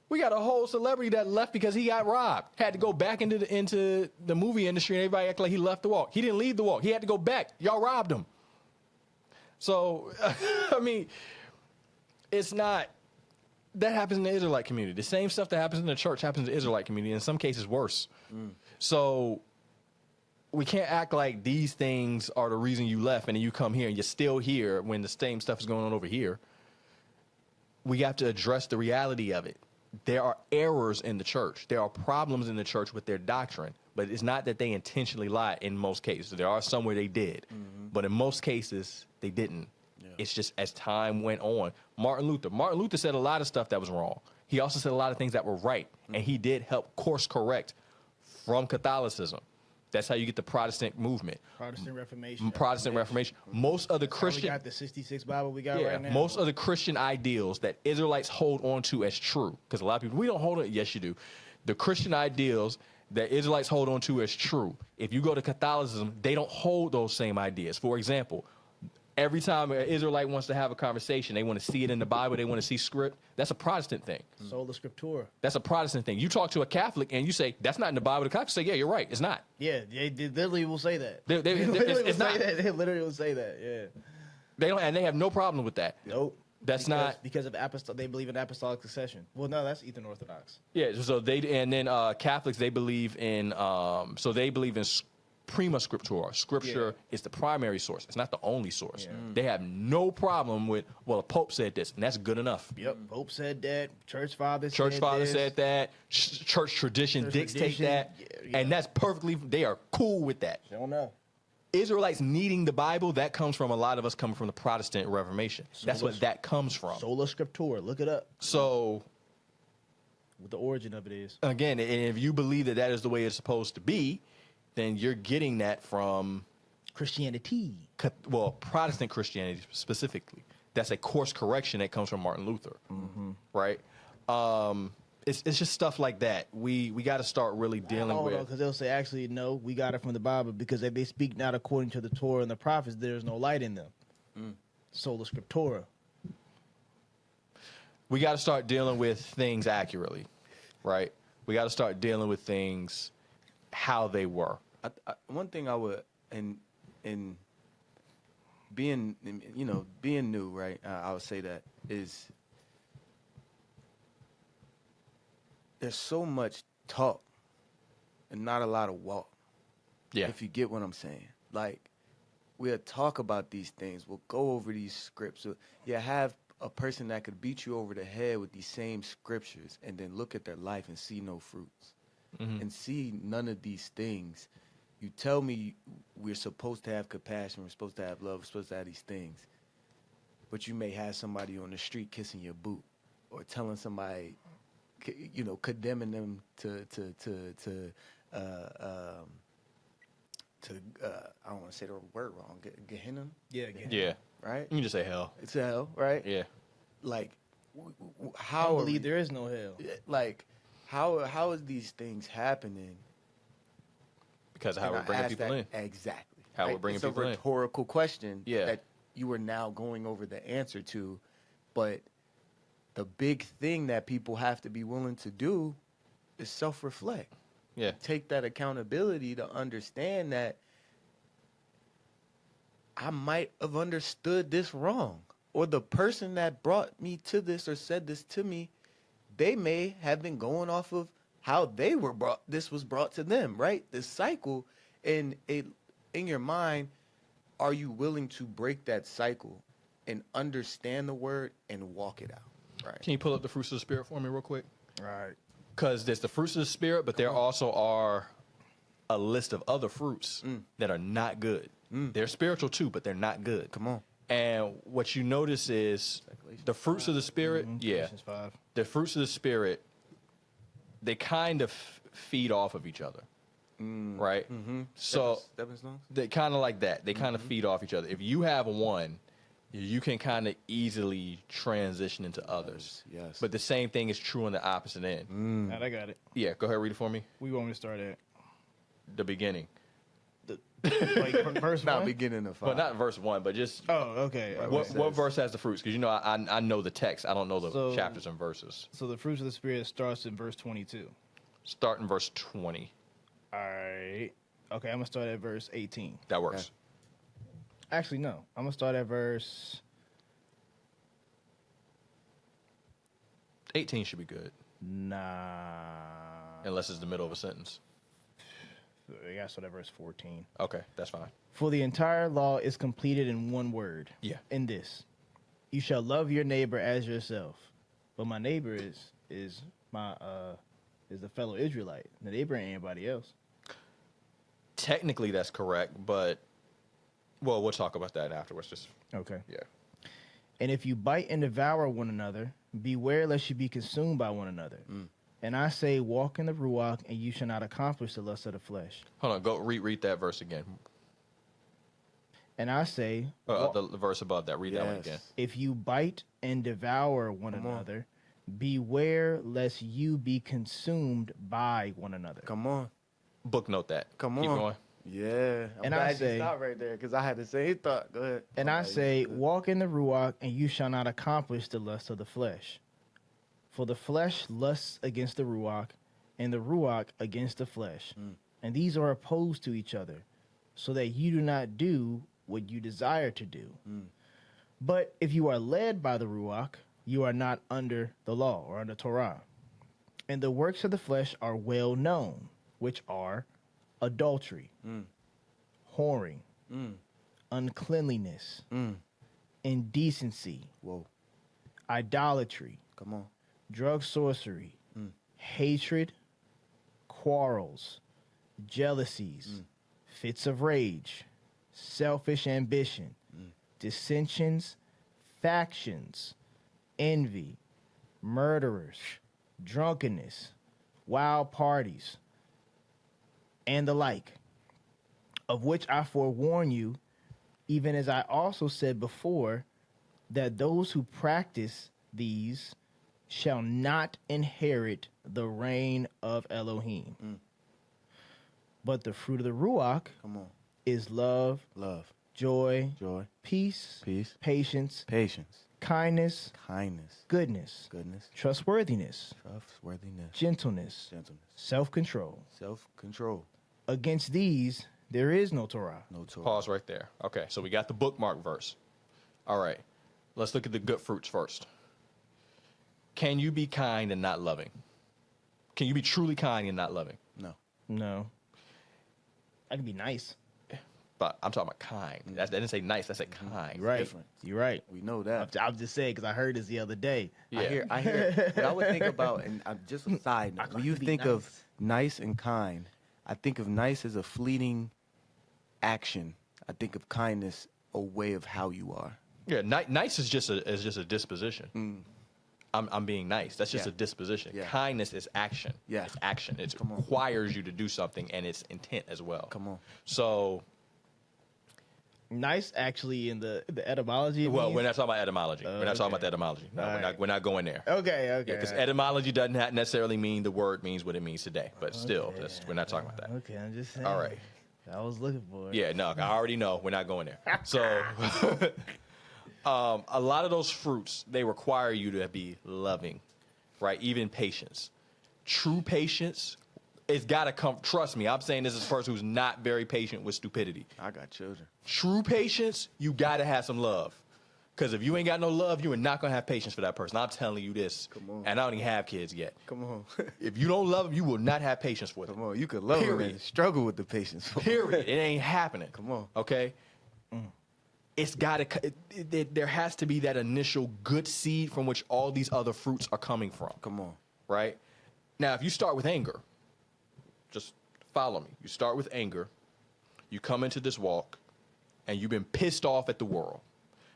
We got a whole celebrity that left because he got robbed. Had to go back into the movie industry, and everybody act like he left the walk. He didn't leave the walk. He had to go back. Y'all robbed him. So, I mean, it's not... That happens in the Israelite community. The same stuff that happens in the church happens in the Israelite community. In some cases, worse. So... we can't act like these things are the reason you left and then you come here and you're still here when the same stuff is going on over here. We have to address the reality of it. There are errors in the church. There are problems in the church with their doctrine, but it's not that they intentionally lied in most cases. There are some where they did, but in most cases, they didn't. It's just as time went on. Martin Luther said a lot of stuff that was wrong. He also said a lot of things that were right, and he did help course correct from Catholicism. That's how you get the Protestant movement. Protestant Reformation. Protestant Reformation. Most of the Christian... we got the 66 Bible we got right now. Most of the Christian ideals that Israelites hold on to as true, because a lot of people, we don't hold it. Yes, you do. The Christian ideals that Israelites hold on to as true, if you go to Catholicism, they don't hold those same ideas. For example, every time an Israelite wants to have a conversation, they want to see it in the Bible, they want to see script. That's a Protestant thing. Sola Scriptura. That's a Protestant thing. You talk to a Catholic and you say, that's not in the Bible. The Catholic say, yeah, you're right. It's not. Yeah, they literally will say that. They literally will say that, yeah. They don't, and they have no problem with that. Nope. That's because of they believe in apostolic succession. Well, no, that's Eastern Orthodox. Yeah, so Catholics, they believe in prima scriptura. Scripture is the primary source. It's not the only source. They have no problem with, well, the Pope said this, and that's good enough. Yep, Pope said that. Church fathers said that. Church tradition dictate that. And that's perfectly, they are cool with that. I don't know. Israelites needing the Bible, that comes from a lot of us coming from the Protestant Reformation. That's what that comes from. Sola Scriptura. Look it up. So... what the origin of it is. Again, and if you believe that that is the way it's supposed to be, then you're getting that from Christianity. Well, Protestant Christianity specifically. That's a course correction that comes from Martin Luther, right? It's just stuff like that. We got to start really dealing with. Because they'll say, actually, no, we got it from the Bible because if they speak not according to the Torah and the prophets, there's no light in them. Sola Scriptura. We got to start dealing with things accurately, right? We got to start dealing with things how they were. One thing I would, in being new, right? I would say that is there's so much talk and not a lot of walk. Yeah. If you get what I'm saying, like we'll talk about these things, we'll go over these scripts. You have a person that could beat you over the head with these same scriptures and then look at their life and see no fruits and see none of these things. You tell me we're supposed to have compassion, we're supposed to have love, we're supposed to have these things, but you may have somebody on the street kissing your boot or telling somebody, you know, condemning them to I don't want to say the word wrong. Gehenna? Yeah. Yeah. Right? You can just say hell. It's hell, right? Yeah. Like, I how don't are believe we, there is no hell. like, how is these things happening? Because of how And we're I bringing asked people in. that exactly. How we're bringing it's people in. a rhetorical question Yeah. that you are now going over the answer to, but the big thing that people have to be willing to do is self-reflect. Yeah. Take that accountability to understand that I might have understood this wrong, or the person that brought me to this or said this to me, they may have been going off of how they were brought. This was brought to them, right? This cycle, and in your mind, are you willing to break that cycle and understand the word and walk it out? Right. Can you pull up the fruits of the Spirit for me real quick? Right. Because there's the fruits of the Spirit, but there also are a list of other fruits that are not good. They're spiritual too, but they're not good. Come on. And what you notice is the fruits of the Spirit, Galatians 5. the fruits of the Spirit, they kind of feed off of each other, right? So Stepping stones? they kind of like that. They kind of feed off each other. If you have one, you can kind of easily transition into others. Yes. But the same thing is true on the opposite end. Now I got it. Yeah, go ahead, read it for me. We want me to start at The beginning. like verse Not 1? beginning of 5. But not verse 1, but just Oh, okay. what verse has the fruits? Because, you know, I know the text. I don't know the So- chapters and verses. So the fruits of the Spirit starts in verse 22. Start in verse 20. All right. Okay, I'm going to start at verse 18. That works. Actually, no. I'm going to start at verse... 18 should be good, Nah. unless it's the middle of a sentence. I got to start at verse 14. Okay, that's fine. For the entire law is completed in one word. Yeah. In this, you shall love your neighbor as yourself. But my neighbor is the fellow Israelite. The neighbor ain't anybody else. Technically, that's correct, but, well, we'll talk about that afterwards. Just Okay. yeah. And if you bite and devour one another, beware lest you be consumed by one another. And I say, walk in the Ruach, and you shall not accomplish the lust of the flesh. Hold on, go read that verse again. And I say, The verse above that. Read that one Yes. again. if you bite and devour one Come on. another, beware lest you be consumed by one another. Oh, Come on. Book note that. Come Keep on. going. Yeah. I'm And I glad say- you stopped right there because I had the same thought. Go ahead. And I Okay, say, good. walk in the Ruach, and you shall not accomplish the lust of the flesh. For the flesh lusts against the Ruach, and the Ruach against the flesh. And these are opposed to each other, so that you do not do what you desire to do. But if you are led by the Ruach, you are not under the law or under Torah. And the works of the flesh are well known, which are adultery, whoring, uncleanliness, indecency, Whoa. idolatry, Come on. drug sorcery, hatred, quarrels, jealousies, fits of rage, selfish ambition, dissensions, factions, envy, murderers, drunkenness, wild parties, and the like, of which I forewarn you, even as I also said before, that those who practice these shall not inherit the reign of Elohim. But the fruit of the Ruach Come on. is love, Love. joy, Joy. peace, Peace. patience, Patience. kindness, Kindness. goodness, Goodness. trustworthiness, Trustworthiness. gentleness, Gentleness. self-control. Self-control. Against these there is no Torah. No Torah. Pause right there. Okay, so we got the bookmark verse. All right, let's look at the good fruits first. Can you be kind and not loving? Can you be truly kind and not loving? No. No. I can be nice. But I'm talking about kind. I didn't say nice. I said kind. You're right. Different. You're right. We know that. I'm just saying because I heard this the other day. Yeah. I hear. What I would think about, and I'm just a side note. When you think of nice and kind, I think of nice as a fleeting action. I think of kindness a way of how you are. Yeah. Nice is just a disposition. I'm being nice. That's just a disposition. Yeah. Kindness is action. Yeah. It's action. It Come on. requires you to do something, and it's intent as well. Come on. So, Nice, actually, in the etymology. well, means- we're not talking about etymology. We're not talking Okay. about the etymology. No, All we're right. not going there. Okay. Because etymology doesn't necessarily mean the word means what it means today. But still, we're not talking about that. Okay, I'm just saying. All right. I was looking for it. Yeah, no, I already know we're not going there. So, a lot of those fruits, they require you to be loving, right? Even patience. True patience, it's got to come. Trust me, I'm saying this as a person who's not very patient with stupidity. I got children. True patience, you got to have some love. Because if you ain't got no love, you are not going to have patience for that person. I'm telling you this. Come on. And I don't even have kids yet. Come on. If you don't love them, you will not have patience for them. Come on. You could love them Period. and struggle with the patience. Period. It ain't happening. Come on. Okay? It's got to, there has to be that initial good seed from which all these other fruits are coming from. Come on. Right? Now, if you start with anger, just follow me. You start with anger. You come into this walk, and you've been pissed off at the world.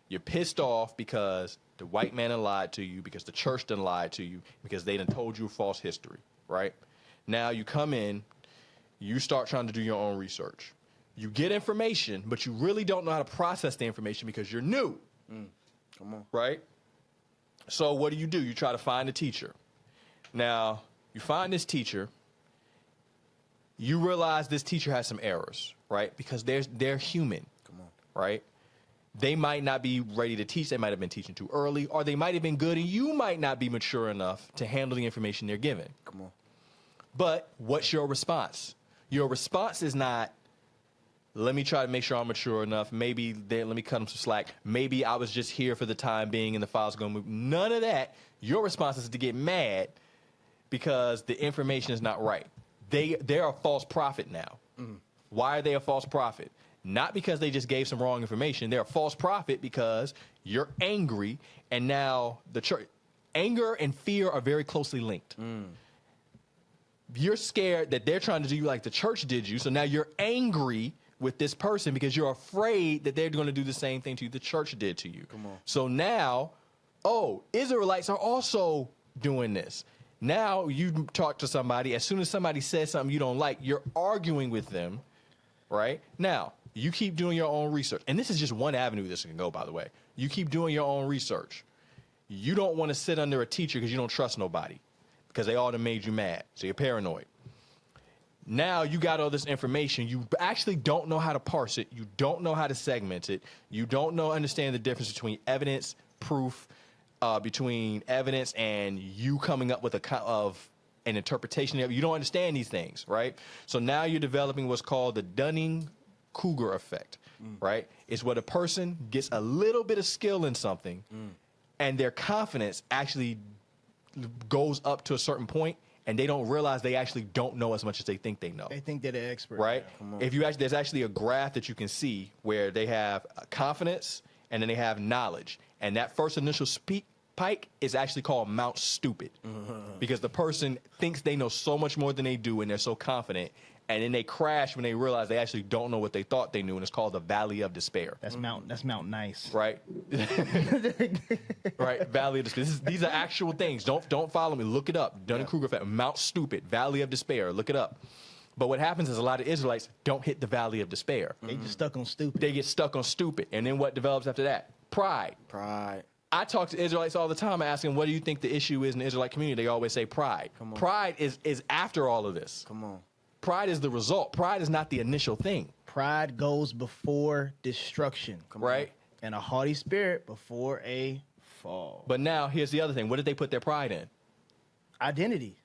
You're pissed off because the white man done lied to you, because the church done lied to you, because they done told you a false history, right? Now you come in, you start trying to do your own research. You get information, but you really don't know how to process the information because you're new, Come on. right? So what do? You try to find a teacher. Now, you find this teacher. You realize this teacher has some errors, right? Because they're human. Come on. Right? They might not be ready to teach. They might have been teaching too early, or they might have been good, and you might not be mature enough to handle the information they're given. Come on. But what's your response? Your response is not, let me try to make sure I'm mature enough. Maybe let me cut them some slack. Maybe I was just here for the time being and the file's going to move. None of that. Your response is to get mad because the information is not right. They're a false prophet now. Why are they a false prophet? Not because they just gave some wrong information. They're a false prophet because you're angry, and now the church, anger and fear are very closely linked. You're scared that they're trying to do you like the church did you, so now you're angry with this person because you're afraid that they're going to do the same thing to you the church did to you. Come on. So now, Israelites are also doing this. Now you talk to somebody, as soon as somebody says something you don't like, you're arguing with them, right? Now, you keep doing your own research. And this is just one avenue this can go, by the way. You keep doing your own research. You don't want to sit under a teacher because you don't trust nobody, because they all done made you mad. So you're paranoid. Now you got all this information. You actually don't know how to parse it. You don't know how to segment it. You don't understand the difference between evidence, proof, between evidence and you coming up with an interpretation of it. You don't understand these things, right? So now you're developing what's called the Dunning-Kruger effect, right? It's where a person gets a little bit of skill in something and their confidence actually goes up to a certain point, and they don't realize they actually don't know as much as they think they know. They think they're the expert. Right? Yeah. If you there's actually a graph that you can see where they have confidence and then they have knowledge, and that first initial pike is actually called Mount Stupid, because the person thinks they know so much more than they do, and they're so confident, and then they crash when they realize they actually don't know what they thought they knew, and it's called the Valley of Despair. That's Mount Nice. Right? Right, Valley of Despair. These are actual things. Don't follow me. Look it up. Dunning-Kruger effect. Mount Stupid, Valley of Despair. Look it up. But what happens is a lot of Israelites don't hit the Valley of Despair. They just stuck on stupid. They get stuck on stupid. And then what develops after that? Pride. Pride. I talk to Israelites all the time. I ask them, what do you think the issue is in the Israelite community? They always say pride. Come on. Pride is after all of this. Come on. Pride is the result. Pride is not the initial thing. Pride goes before destruction. Right? And a haughty spirit before a fall. But now, here's the other thing. What did they put their pride in? Identity.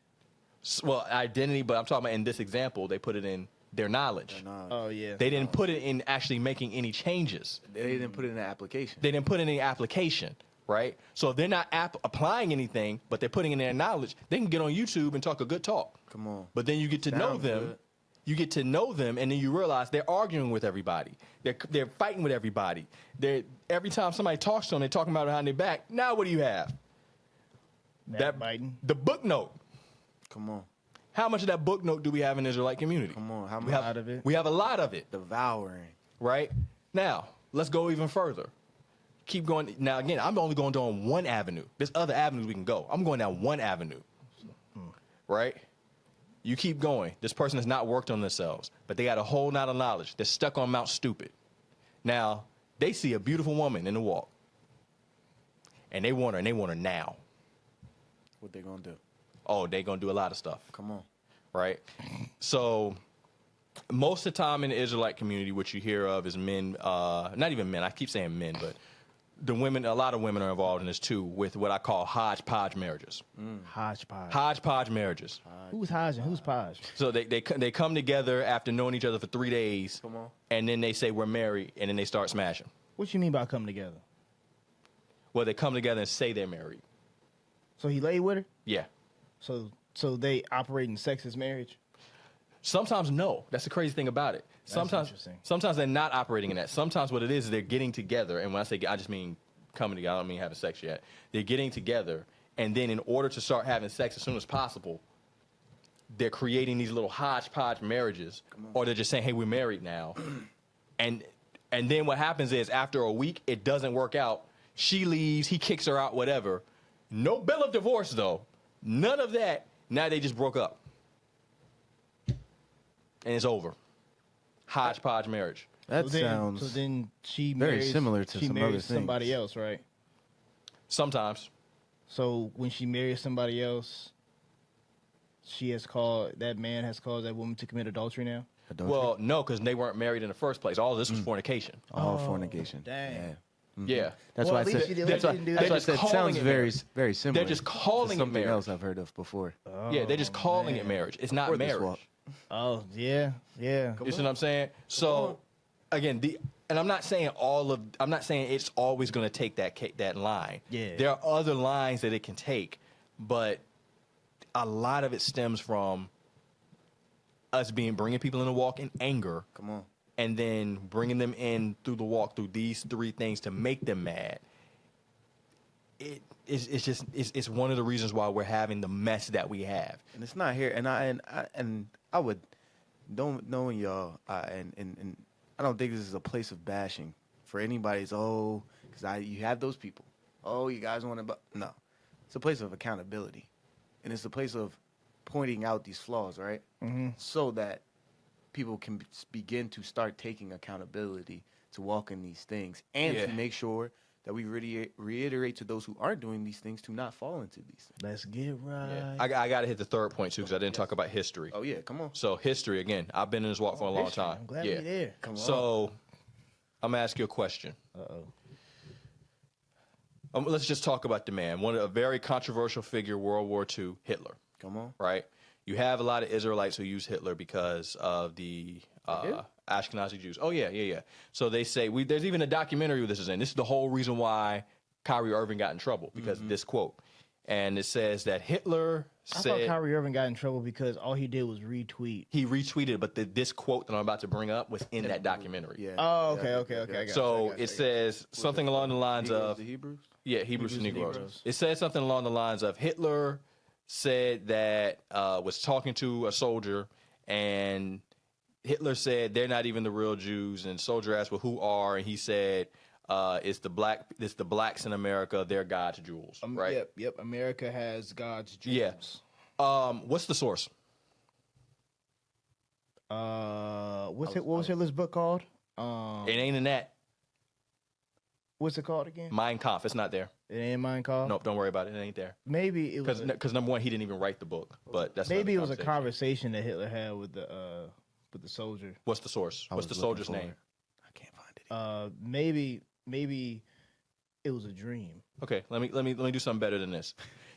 Well, identity, but I'm talking about in this example, they put it in their knowledge. Oh, yeah. They didn't put it in actually making any changes. They didn't put it in the application. They didn't put in any application, right? So if they're not applying anything, but they're putting in their knowledge, they can get on YouTube and talk a good talk. Come on. But then you get to know Sounds them, good. You get to know them, and then you realize they're arguing with everybody. They're fighting with everybody. Every time somebody talks to them, they're talking about it behind their back. Now what do you have? Biting. The book note. Come on. How much of that book note do we have in the Israelite community? Come on. How We much? have, lot of it. we have a lot of it, Devouring. right? Now, let's go even further. Keep going. Now, again, I'm only going down one avenue. There's other avenues we can go. I'm going down one avenue, right? You keep going. This person has not worked on themselves, but they got a whole lot of knowledge. They're stuck on Mount Stupid. Now, they see a beautiful woman in the walk, and they want her now. What they gonna do? Oh, they going to do a lot of stuff. Come on. Right? So most of the time in the Israelite community, what you hear of is men, not even men, I keep saying men, but the women, a lot of women are involved in this too, with what I call hodgepodge marriages. Hodgepodge. Hodgepodge marriages. Who's Hodge and who's Podge? So they come together after knowing each other for 3 days, Come on. and then they say we're married, and then they start smashing. What you mean by coming together? Well, they come together and say they're married. So he laid with her? Yeah. So they operate in sex as marriage? Sometimes no. That's the crazy thing about it. Interesting. Sometimes they're not operating in that. Sometimes what it is they're getting together, and when I say I just mean coming together. I don't mean having sex yet. They're getting together, and then in order to start having sex as soon as possible, they're creating these little hodgepodge marriages, or they're just saying, "Hey, we're married now," and then what happens is after a week it doesn't work out. She leaves, he kicks her out, whatever. No bill of divorce though. None of that. Now they just broke up. And it's over. Hodgepodge marriage. That So sounds then she very marries, similar to she some marries other things. somebody else, right? Sometimes. So when she marries somebody else, that man has caused that woman to commit adultery now? adultery. Well, no, because they weren't married in the first place. All of this was fornication. All fornication. dang. Yeah. Yeah. That's Well, why I at least said. she didn't- That's why, didn't do that's that. why I They're said just calling sounds it very, marriage. very similar. just calling to it something marriage. else I've heard of before. Yeah, they're just calling man. it marriage. It's not Or this marriage. walk. Oh, yeah. You see what I'm saying? So, again, and I'm not saying it's always going to take that line. Yeah. There are other lines that it can take, but a lot of it stems from us bringing people in the walk in anger, Come on. and then bringing them in through the walk through these three things to make them mad. It's one of the reasons why we're having the mess that we have. And it's not here. And I would, knowing y'all, and I don't think this is a place of bashing for anybody's. Because you have those people. Oh, you guys want to? No, it's a place of accountability, and it's a place of pointing out these flaws, right? Mm-hmm. So that people can begin to start taking accountability to walk in these things, and Yeah. to make sure that we reiterate to those who aren't doing these things to not fall into these things. Let's get right. Yeah. I got to hit the third point too because I didn't talk about history. Oh yeah, come on. So history again. I've been in this walk for a long History. time. I'm glad yeah. you're there. Come on. So I'm gonna ask you a question. Uh-oh. Let's just talk about the man. A very controversial figure, World War II, Hitler. Come on. Right? You have a lot of Israelites who use Hitler because of the Ashkenazi Jews. Oh yeah. So they say there's even a documentary this is in. This is the whole reason why Kyrie Irving got in trouble because of this quote. And it says that Hitler I said thought Kyrie Irving got in trouble because all he did was retweet. he retweeted, but this quote that I'm about to bring up was in that documentary. Yeah. Oh, Yeah, okay. I got So you, I got you. it says something along the lines of the Hebrews. yeah, Hebrews to Negroes. Negroes. It says something along the lines of Hitler said that was talking to a soldier, and Hitler said they're not even the real Jews, and the soldier asked, "Well, who are?" And he said, "It's the blacks in America. They're God's jewels." Right? Yep. America has God's Yeah. jewels. What's the source? What was Hitler's book called? It ain't in that What's it called again? Mein Kampf. It's not there. It ain't mine called. Nope, don't worry about it. It ain't there. Maybe it was. Because number one, he didn't even write the book. But that's Maybe it another was a conversation that Hitler had with the soldier. What's the source? I What's the was soldier's looking for name? it. I can't find it. Maybe it was a dream. Okay, let me do something better than this.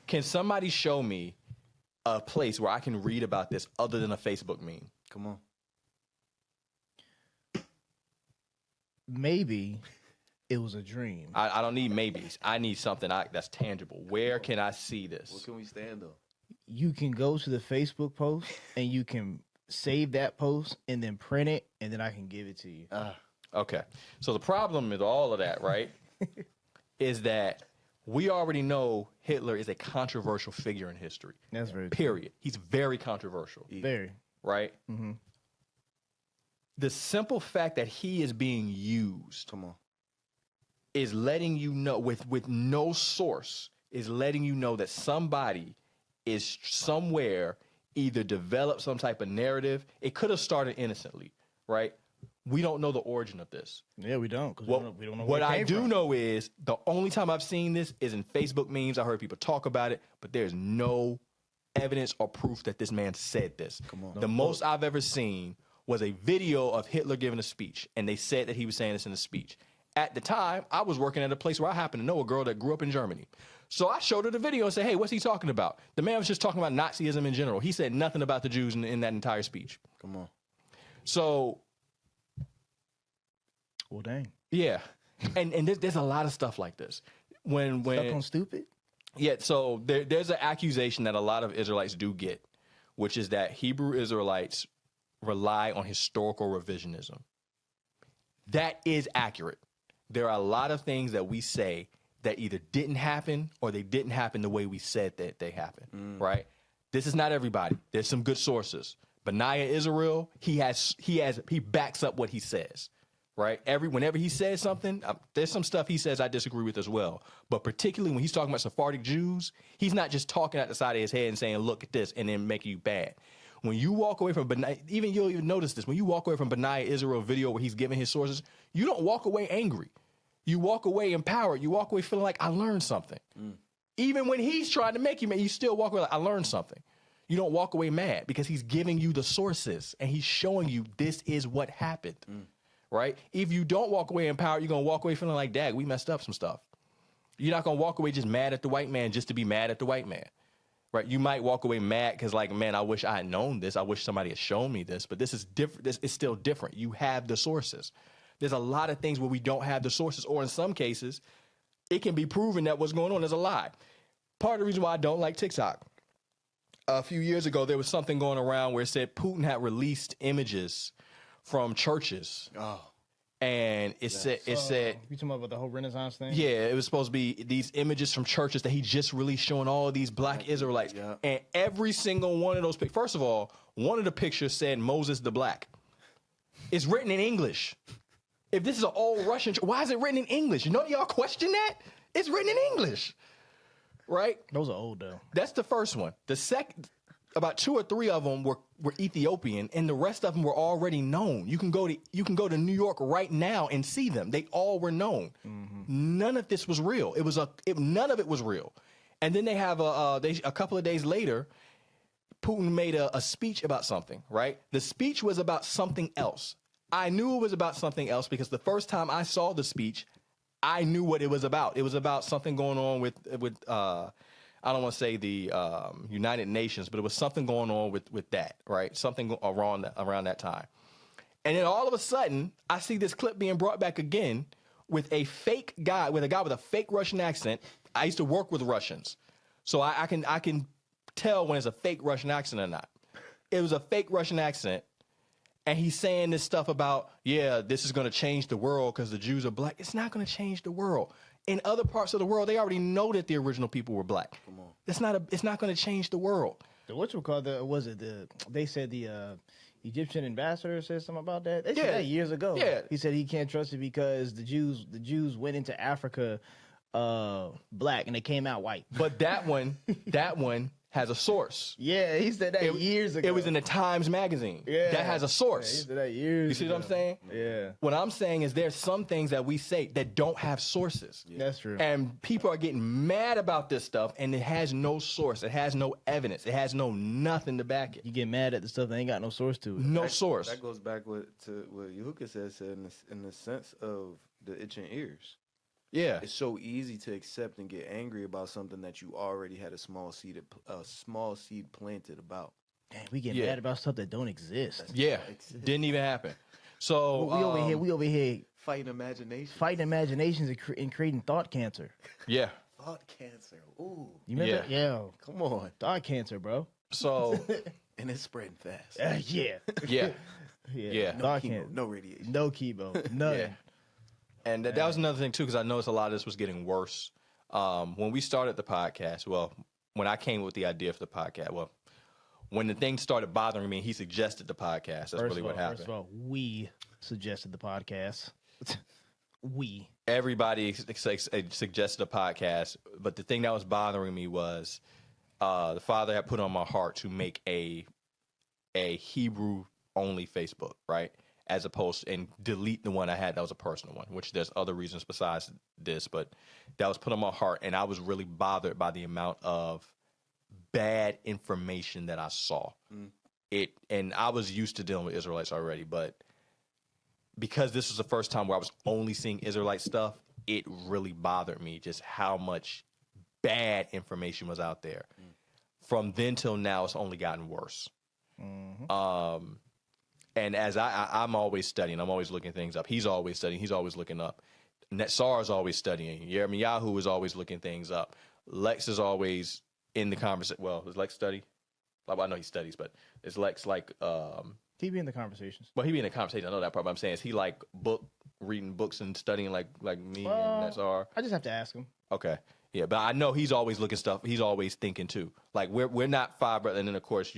Can somebody show me a place where I can read about this other than a Facebook meme? Come on. Maybe it was a dream. I don't need maybes. I need something that's tangible. Where can I see What this? can we stand on? You can go to the Facebook post and you can save that post and then print it, and then I can give it to you. Okay. So the problem with all of that, right, is that we already know Hitler is a controversial figure in history. That's very Period. He's very controversial. Very. Right? Mm-hmm. The simple fact that he is being used Come on. is letting you know, with no source, is letting you know that somebody is somewhere either developed some type of narrative. It could have started innocently, right? We don't know the origin of this. Yeah, we don't. Cause we don't know what where it I came do from. know is the only time I've seen this is in Facebook memes. I heard people talk about it, but there's no evidence or proof that this man said this. Come on. The most I've ever seen was a video of Hitler giving a speech, and they said that he was saying this in the speech. At the time, I was working at a place where I happened to know a girl that grew up in Germany. So I showed her the video and said, hey, what's he talking about? The man was just talking about Nazism in general. He said nothing about the Jews in that entire speech. Come on. So, Well, dang. yeah. And there's a lot of stuff like this. When Stuck on stupid? Yeah, so there's an accusation that a lot of Israelites do get, which is that Hebrew Israelites rely on historical revisionism. That is accurate. There are a lot of things that we say that either didn't happen or they didn't happen the way we said that they happened, right? This is not everybody. There's some good sources. Benaiah Israel, he backs up what he says, right? Whenever he says something, there's some stuff he says I disagree with as well. But particularly when he's talking about Sephardic Jews, he's not just talking out the side of his head and saying, look at this, and then making you bad. When you walk away from Benaiah, you'll even notice this, when you walk away from Benaiah Israel video where he's giving his sources, you don't walk away angry. You walk away empowered. You walk away feeling like I learned something. Even when he's trying to make you mad, you still walk away like I learned something. You don't walk away mad because he's giving you the sources and he's showing you this is what happened, right? If you don't walk away empowered, you're going to walk away feeling like, dang, we messed up some stuff. You're not going to walk away just mad at the white man just to be mad at the white man. Right, you might walk away mad because, like, man, I wish I had known this. I wish somebody had shown me this. But this is different. This is still different. You have the sources. There's a lot of things where we don't have the sources, or in some cases, it can be proven that what's going on is a lie. Part of the reason why I don't like TikTok. A few years ago, there was something going around where it said Putin had released images from churches. Oh. And it said You talking about the whole Renaissance thing? yeah, it was supposed to be these images from churches that he just released showing all of these black Israelites. Yeah. And every single one of those pictures, first of all, one of the pictures said Moses the Black. It's written in English. If this is an old Russian, why is it written in English? You know, y'all question that? It's written in English, right? Those are old, though. That's the first one. The second, about 2 or 3 of them were Ethiopian, and the rest of them were already known. You can go to New York right now and see them. They all were known. None of this was real. None of it was real. And then they have a couple of days later, Putin made a speech about something. Right, the speech was about something else. I knew it was about something else because the first time I saw the speech, I knew what it was about. It was about something going on with I don't want to say the United Nations, but it was something going on with that, right? Something around that time. And then all of a sudden, I see this clip being brought back again with a guy with a fake Russian accent. I used to work with Russians, so I can tell when it's a fake Russian accent or not. It was a fake Russian accent, and he's saying this stuff about, yeah, this is going to change the world because the Jews are black. It's not going to change the world. In other parts of the world, they already know that the original people were black. Come on. It's not going to change the world. They said the Egyptian ambassador said something about that. They said Yeah. that years ago. Yeah. He said he can't trust it because the Jews went into Africa black and they came out white. But that one has a source. Yeah, he said that years ago. It was in the Times magazine. Yeah. That has a Yeah, source. he said that years You see ago. what I'm saying? Yeah. What I'm saying is there's some things that we say that don't have sources. That's true. And people are getting mad about this stuff, and it has no source. It has no evidence. It has nothing to back it. You get mad at the stuff that ain't got no source to it. No source. That goes back to what Yahusha said in the sense of the itching ears. Yeah. It's so easy to accept and get angry about something that you already had a small seed planted about. Dang, we get Yeah. mad about stuff that don't exist. Yeah. Didn't even happen. So We over here Fighting imagination. fighting imaginations and creating thought cancer. yeah. Thought cancer. Ooh. You remember? Yeah. Yeah. Come on. Thought cancer, bro. So And it's spreading fast. Yeah. Yeah. No No, I chemo, can't. no radiation. No chemo. None. Yeah. And that was another thing, too, because I noticed a lot of this was getting worse. When we started the podcast, well, when I came with the idea for the podcast, well, when the thing started bothering me, he suggested the podcast. That's really what happened. First of all, we suggested the podcast. We. Everybody suggested a podcast, but the thing that was bothering me was the Father had put on my heart to make a Hebrew only Facebook, right? As opposed to, and delete the one I had that was a personal one, which there's other reasons besides this, but that was put on my heart, and I was really bothered by the amount of bad information that I saw. And I was used to dealing with Israelites already, but because this was the first time where I was only seeing Israelite stuff, it really bothered me just how much bad information was out there. From then till now, it's only gotten worse. And as I'm always studying, I'm always looking things up. He's always studying. He's always looking up. Netzar is always studying. Yirmiyahu is always looking things up. Lex is always in the conversation. Well, does Lex study? Well, I know he studies, but is Lex like... he be in the conversations. Well, he be in the conversation. I know that part, but I'm saying, is he like reading books and studying like me and Netzar? I just have to ask him. Okay. Yeah, but I know he's always looking stuff. He's always thinking too. Like we're not five brothers, and then of course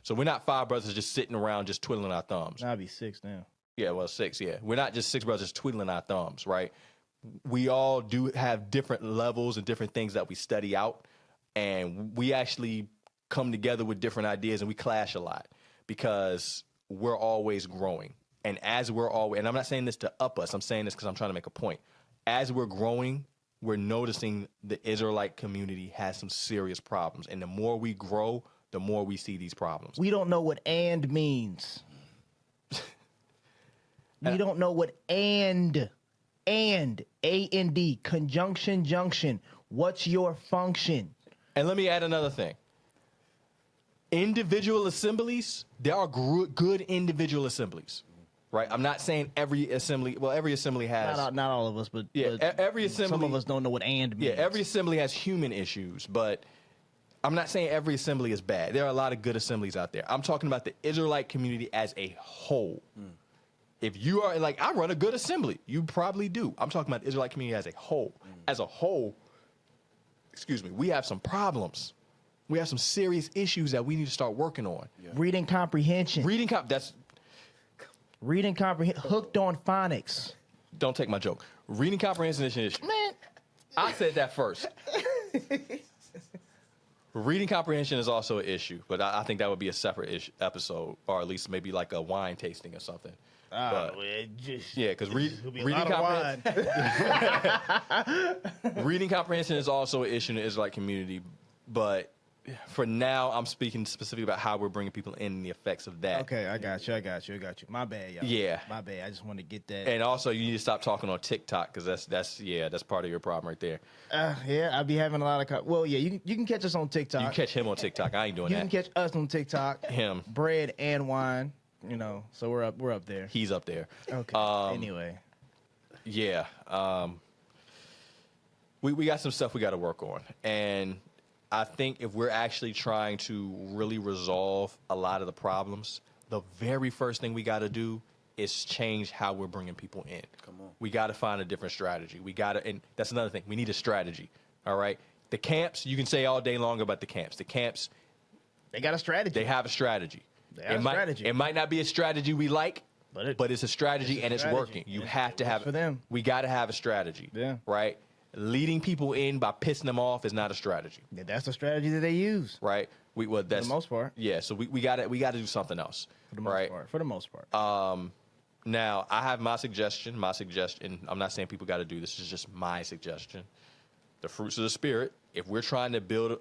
so we're not five brothers just sitting around just twiddling our thumbs. I'll be 6 now. Yeah, well, 6. Yeah, we're not just 6 brothers twiddling our thumbs, right? We all do have different levels and different things that we study out, and we actually come together with different ideas, and we clash a lot because we're always growing. And as we're always, and I'm not saying this to up us, I'm saying this because I'm trying to make a point. As we're growing, we're noticing the Israelite community has some serious problems. And the more we grow, the more we see these problems. We don't know what "and" means. We don't know what and, A-N-D, conjunction, junction. What's your function? And let me add another thing. Individual assemblies, there are good individual assemblies, right? I'm not saying every assembly, well, every assembly has. Not all of us, but, yeah, but every assembly. some of us don't know what "and" means. Yeah, every assembly has human issues, but I'm not saying every assembly is bad. There are a lot of good assemblies out there. I'm talking about the Israelite community as a whole. If you are like, I run a good assembly, you probably do. I'm talking about the Israelite community as a whole. As a whole, excuse me, we have some problems. We have some serious issues that we need to start working on. Yeah. Reading comprehension. Reading comprehension. Hooked on phonics. Don't take my joke. Reading comprehension is an issue. Man. I said that first. Reading comprehension is also an issue, but I think that would be a separate episode, or at least maybe like a wine tasting or something. But, yeah, because reading comprehension is also an issue in the Israelite community. But for now, I'm speaking specifically about how we're bringing people in and the effects of that. Okay, I got you. My bad, y'all. Yeah. My bad. I just want to get that. And also, you need to stop talking on TikTok because that's part of your problem right there. Yeah, I be having a lot of... well, yeah, you can catch us on TikTok. You can catch him on TikTok. I ain't doing You that. can catch us on TikTok. Him. Bread and wine. So we're up there. He's up there. Okay. Anyway. Yeah. We got some stuff we got to work on. And I think if we're actually trying to really resolve a lot of the problems, the very first thing we got to do is change how we're bringing people in. Come on. We got to find a different strategy. And that's another thing. We need a strategy. All right. The camps, you can say all day long about the camps. The camps, they got a strategy. They have a strategy. It might not be a strategy we like, but it's a strategy and it's working. You have to have it. For them. We got to have a strategy. Yeah. Right? Leading people in by pissing them off is not a strategy. Yeah, that's the strategy that they use. Right? For the most part. Yeah, so we got to do something else. For the most part. Now, I have my suggestion. I'm not saying people got to do this. This is just my suggestion. The fruits of the Spirit. If we're trying to build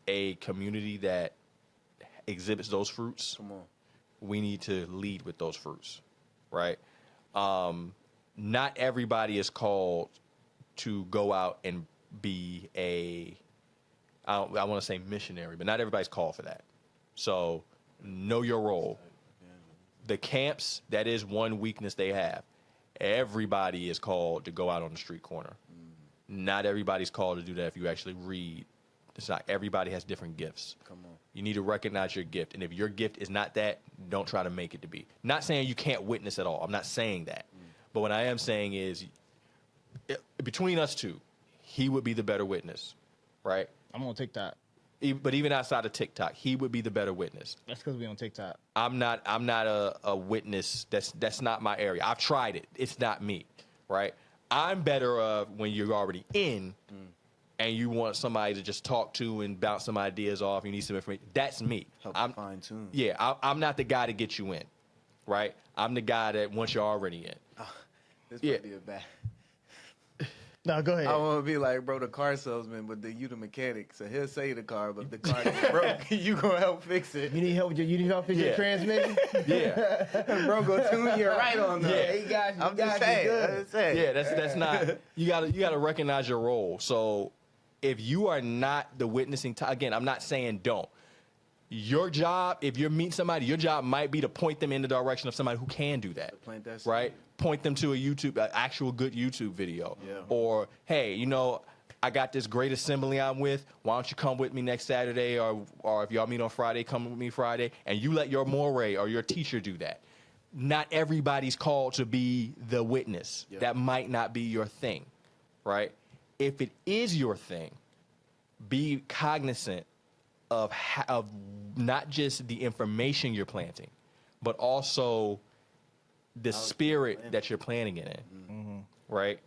a community that exhibits those fruits, Come on. we need to lead with those fruits, right? Not everybody is called to go out and be I want to say missionary, but not everybody's called for that. So know your role. The camps, that is one weakness they have. Everybody is called to go out on the street corner. Not everybody's called to do that if you actually read It's not everybody has different gifts. Come on. You need to recognize your gift. And if your gift is not that, don't try to make it to be. Not saying you can't witness at all. I'm not saying that. But what I am saying is, between us two, he would be the better witness, right? I'm on TikTok. But even outside of TikTok, he would be the better witness. That's because we on TikTok. I'm not a witness. That's not my area. I've tried it. It's not me, right? I'm better when you're already in and you want somebody to just talk to and bounce some ideas off. You need some information. That's me. Help fine tune. Yeah, I'm not the guy to get you in, right? I'm the guy that once you're already in. Oh, this might be a bad. No, go ahead. I want to be like, bro, the car salesman, but you the mechanic. So he'll say the car, but the car is broke. You gonna help fix it. You need help fix your transmission? Yeah. Bro, go tune your right on though. Yeah, he got you. I'm just saying. Yeah, that's not. You gotta recognize your role. So if you are not the witnessing, again, I'm not saying don't. Your job, if you're meeting somebody, your job might be to point them in the direction of somebody who can do that. Plant that right? Point them to an actual good YouTube video. Yeah. Or, hey, I got this great assembly I'm with. Why don't you come with me next Saturday? Or if y'all meet on Friday, come with me Friday. And you let your moray or your teacher do that. Not everybody's called to be the witness. Yeah. That might not be your thing, right? If it is your thing, be cognizant of not just the information you're planting, but also the spirit that you're planting it in, right?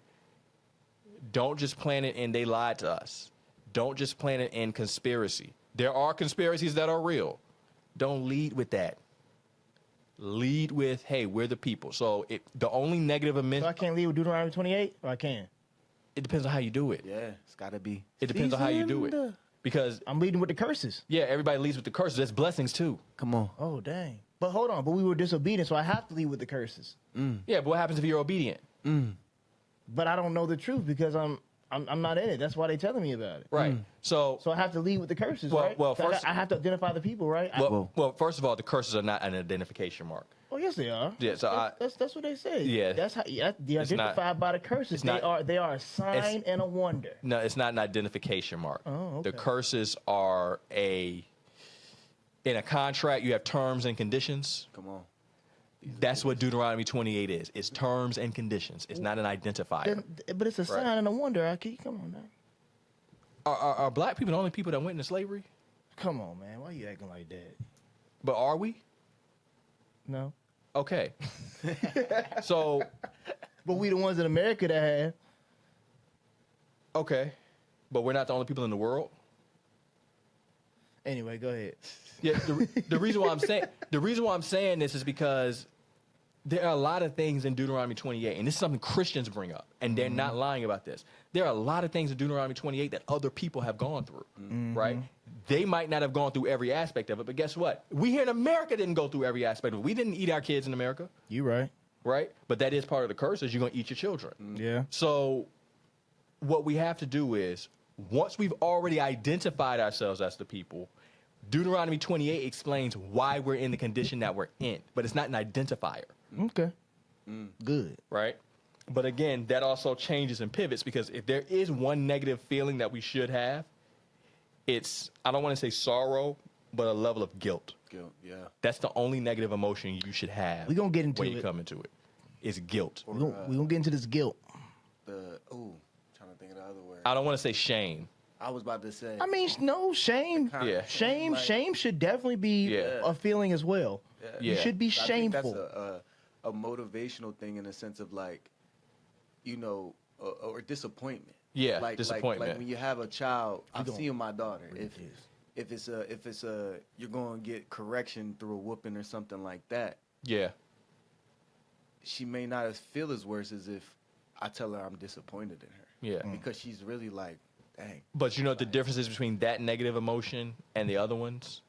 Don't just plant it in they lied to us. Don't just plant it in conspiracy. There are conspiracies that are real. Don't lead with that. Lead with, hey, we're the people. So the only negative So I can't lead with Deuteronomy 28, or I can? It depends on how you do it. Yeah, it's gotta be. It depends on how you do it. Because I'm leading with the curses. yeah, everybody leads with the curses. That's blessings too. Come on. Oh, dang. But hold on. But we were disobedient, so I have to lead with the curses. Yeah, but what happens if you're obedient? But I don't know the truth because I'm not in it. That's why they're telling me about it. Right. So I have to lead with the curses, right? well, So first- I have to identify the people, right? well, first of all, the curses are not an identification mark. Oh, yes, they are. Yeah, so that's what they say. Yeah. That's how they're It's not- identified by the curses. it's not- They are a sign and a wonder. No, it's not an identification mark. Oh, okay. The curses are in a contract, you have terms and conditions. Come on. That's what Deuteronomy 28 is. It's terms and conditions. It's not an identifier. But it's a sign and a wonder, Aki. Come on now. Are black people the only people that went into slavery? Come on, man. Why you acting like that? But are we? No. Okay. So, But we the ones in America that have. okay. But we're not the only people in the world? Anyway, go ahead. Yeah, the reason why I'm saying this is because there are a lot of things in Deuteronomy 28, and this is something Christians bring up, and they're not lying about this. There are a lot of things in Deuteronomy 28 that other people have gone through, right? They might not have gone through every aspect of it, but guess what? We here in America didn't go through every aspect of it. We didn't eat our kids in America, You right. right? But that is part of the curse, is you're going to eat your children. Yeah. So what we have to do is, once we've already identified ourselves as the people, Deuteronomy 28 explains why we're in the condition that we're in, but it's not an identifier, Okay. Good. right? But again, that also changes and pivots, because if there is one negative feeling that we should have, it's, I don't want to say sorrow, but a level of guilt. Guilt, yeah. That's the only negative emotion you should have. We gonna get into when you it. come into it. It's guilt. We gonna get into this guilt. Trying to think of the other word. I don't want to say shame. I was about to say. I mean, no shame. Yeah. Shame. Like- Shame should definitely be Yeah. a feeling as well. You Yeah. should be I think shameful. that's a motivational thing in the sense of like, or disappointment. Yeah, like, disappointment. Like when you have a child, I've gonna- seen my daughter. It If it's a you're going to get correction through a whooping or something like that, Yeah. she may not feel as worse as if I tell her I'm disappointed in her. Yeah. Because she's really like, dang. But you know what the difference is between that negative emotion and the other ones?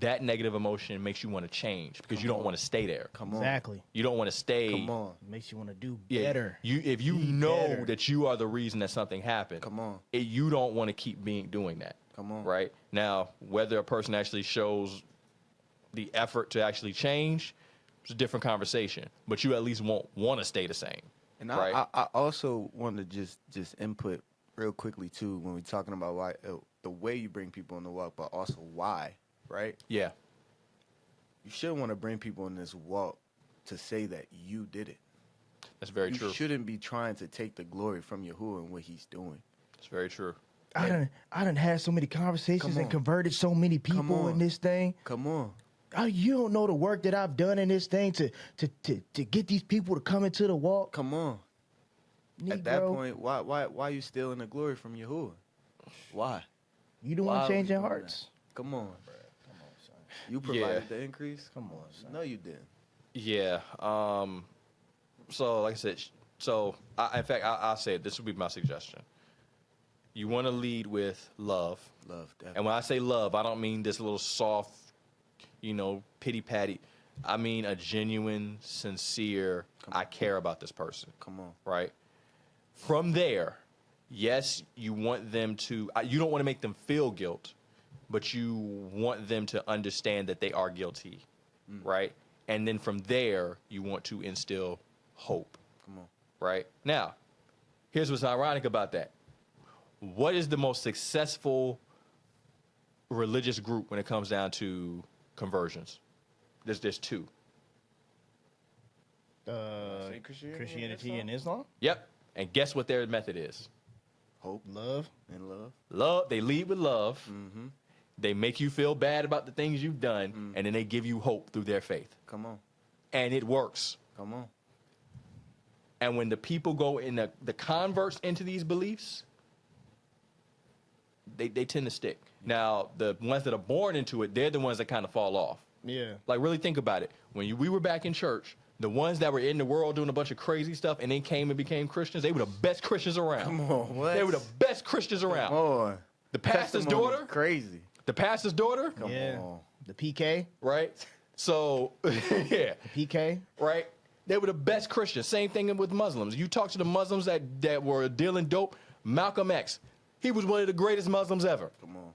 That negative emotion makes you want to change because you don't want to stay there. Come on. Exactly. You don't want to stay. Come on. It makes you want to do Yeah, better. if you Be know better. that you are the reason that something happened, Come on. you don't want to keep doing that. Come on. Right? Now, whether a person actually shows the effort to actually change, it's a different conversation. But you at least won't want to stay the same. And right? I also want to just input real quickly too when we're talking about the way you bring people in the walk, but also why, right? Yeah. You shouldn't want to bring people in this walk to say that you did it. That's very You true. shouldn't be trying to take the glory from Yahuwah and what he's doing. That's very true. I done had so many conversations and converted so many people in this thing. Come on. Oh, you don't know the work that I've done in this thing to get these people to come into the walk. Come on. Negro. At that point, why you stealing the glory from Yahuwah? Why? You the Why one are we changing doing hearts. that? Come on. You provided the increase? Come on, son. No, you didn't. Yeah. So, like I said, in fact, I'll say it. This would be my suggestion. You want to lead with love. Love, definitely. And when I say love, I don't mean this little soft, pity-patty. I mean a genuine, sincere, I care about this person. Come on. Right? From there, yes, you want them to, you don't want to make them feel guilt, but you want them to understand that they are guilty. Right? And then from there, you want to instill hope. Come on. Right? Now, here's what's ironic about that. What is the most successful religious group when it comes down to conversions? There's two. Christianity and Islam. Yep. And guess what their method is? Hope, Love. and love. Love. They lead with love. Mm-hmm. They make you feel bad about the things you've done, and then they give you hope through their faith. Come on. And it works. Come on. And when the people go in the converts into these beliefs, they tend to stick. Now, the ones that are born into it, they're the ones that kind of fall off. Yeah. Like, really think about it. When we were back in church, the ones that were in the world doing a bunch of crazy stuff and then came and became Christians, they were the best Christians around. Come on. What? They were the best Christians around. Come on. The pastor's Testimony's daughter. Crazy. The pastor's daughter. Come on. The PK. Right? So, yeah. The PK. Right? They were the best Christians. Same thing with Muslims. You talk to the Muslims that were dealing dope. Malcolm X. He was one of the greatest Muslims ever. Come on.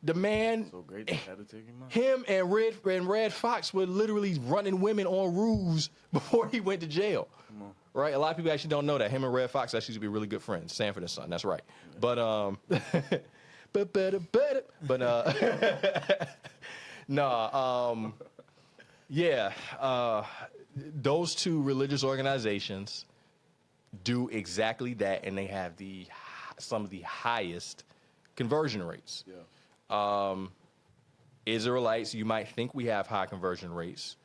The man, So great they had to take him out. him and Red Fox were literally running women on ruse before he went to jail. Come on. Right? A lot of people actually don't know that. Him and Red Fox actually used to be really good friends. Sanford and Son, that's right. Yeah. Those two religious organizations do exactly that, and they have some of the highest conversion rates. Yeah. Israelites, you might think we have high conversion rates,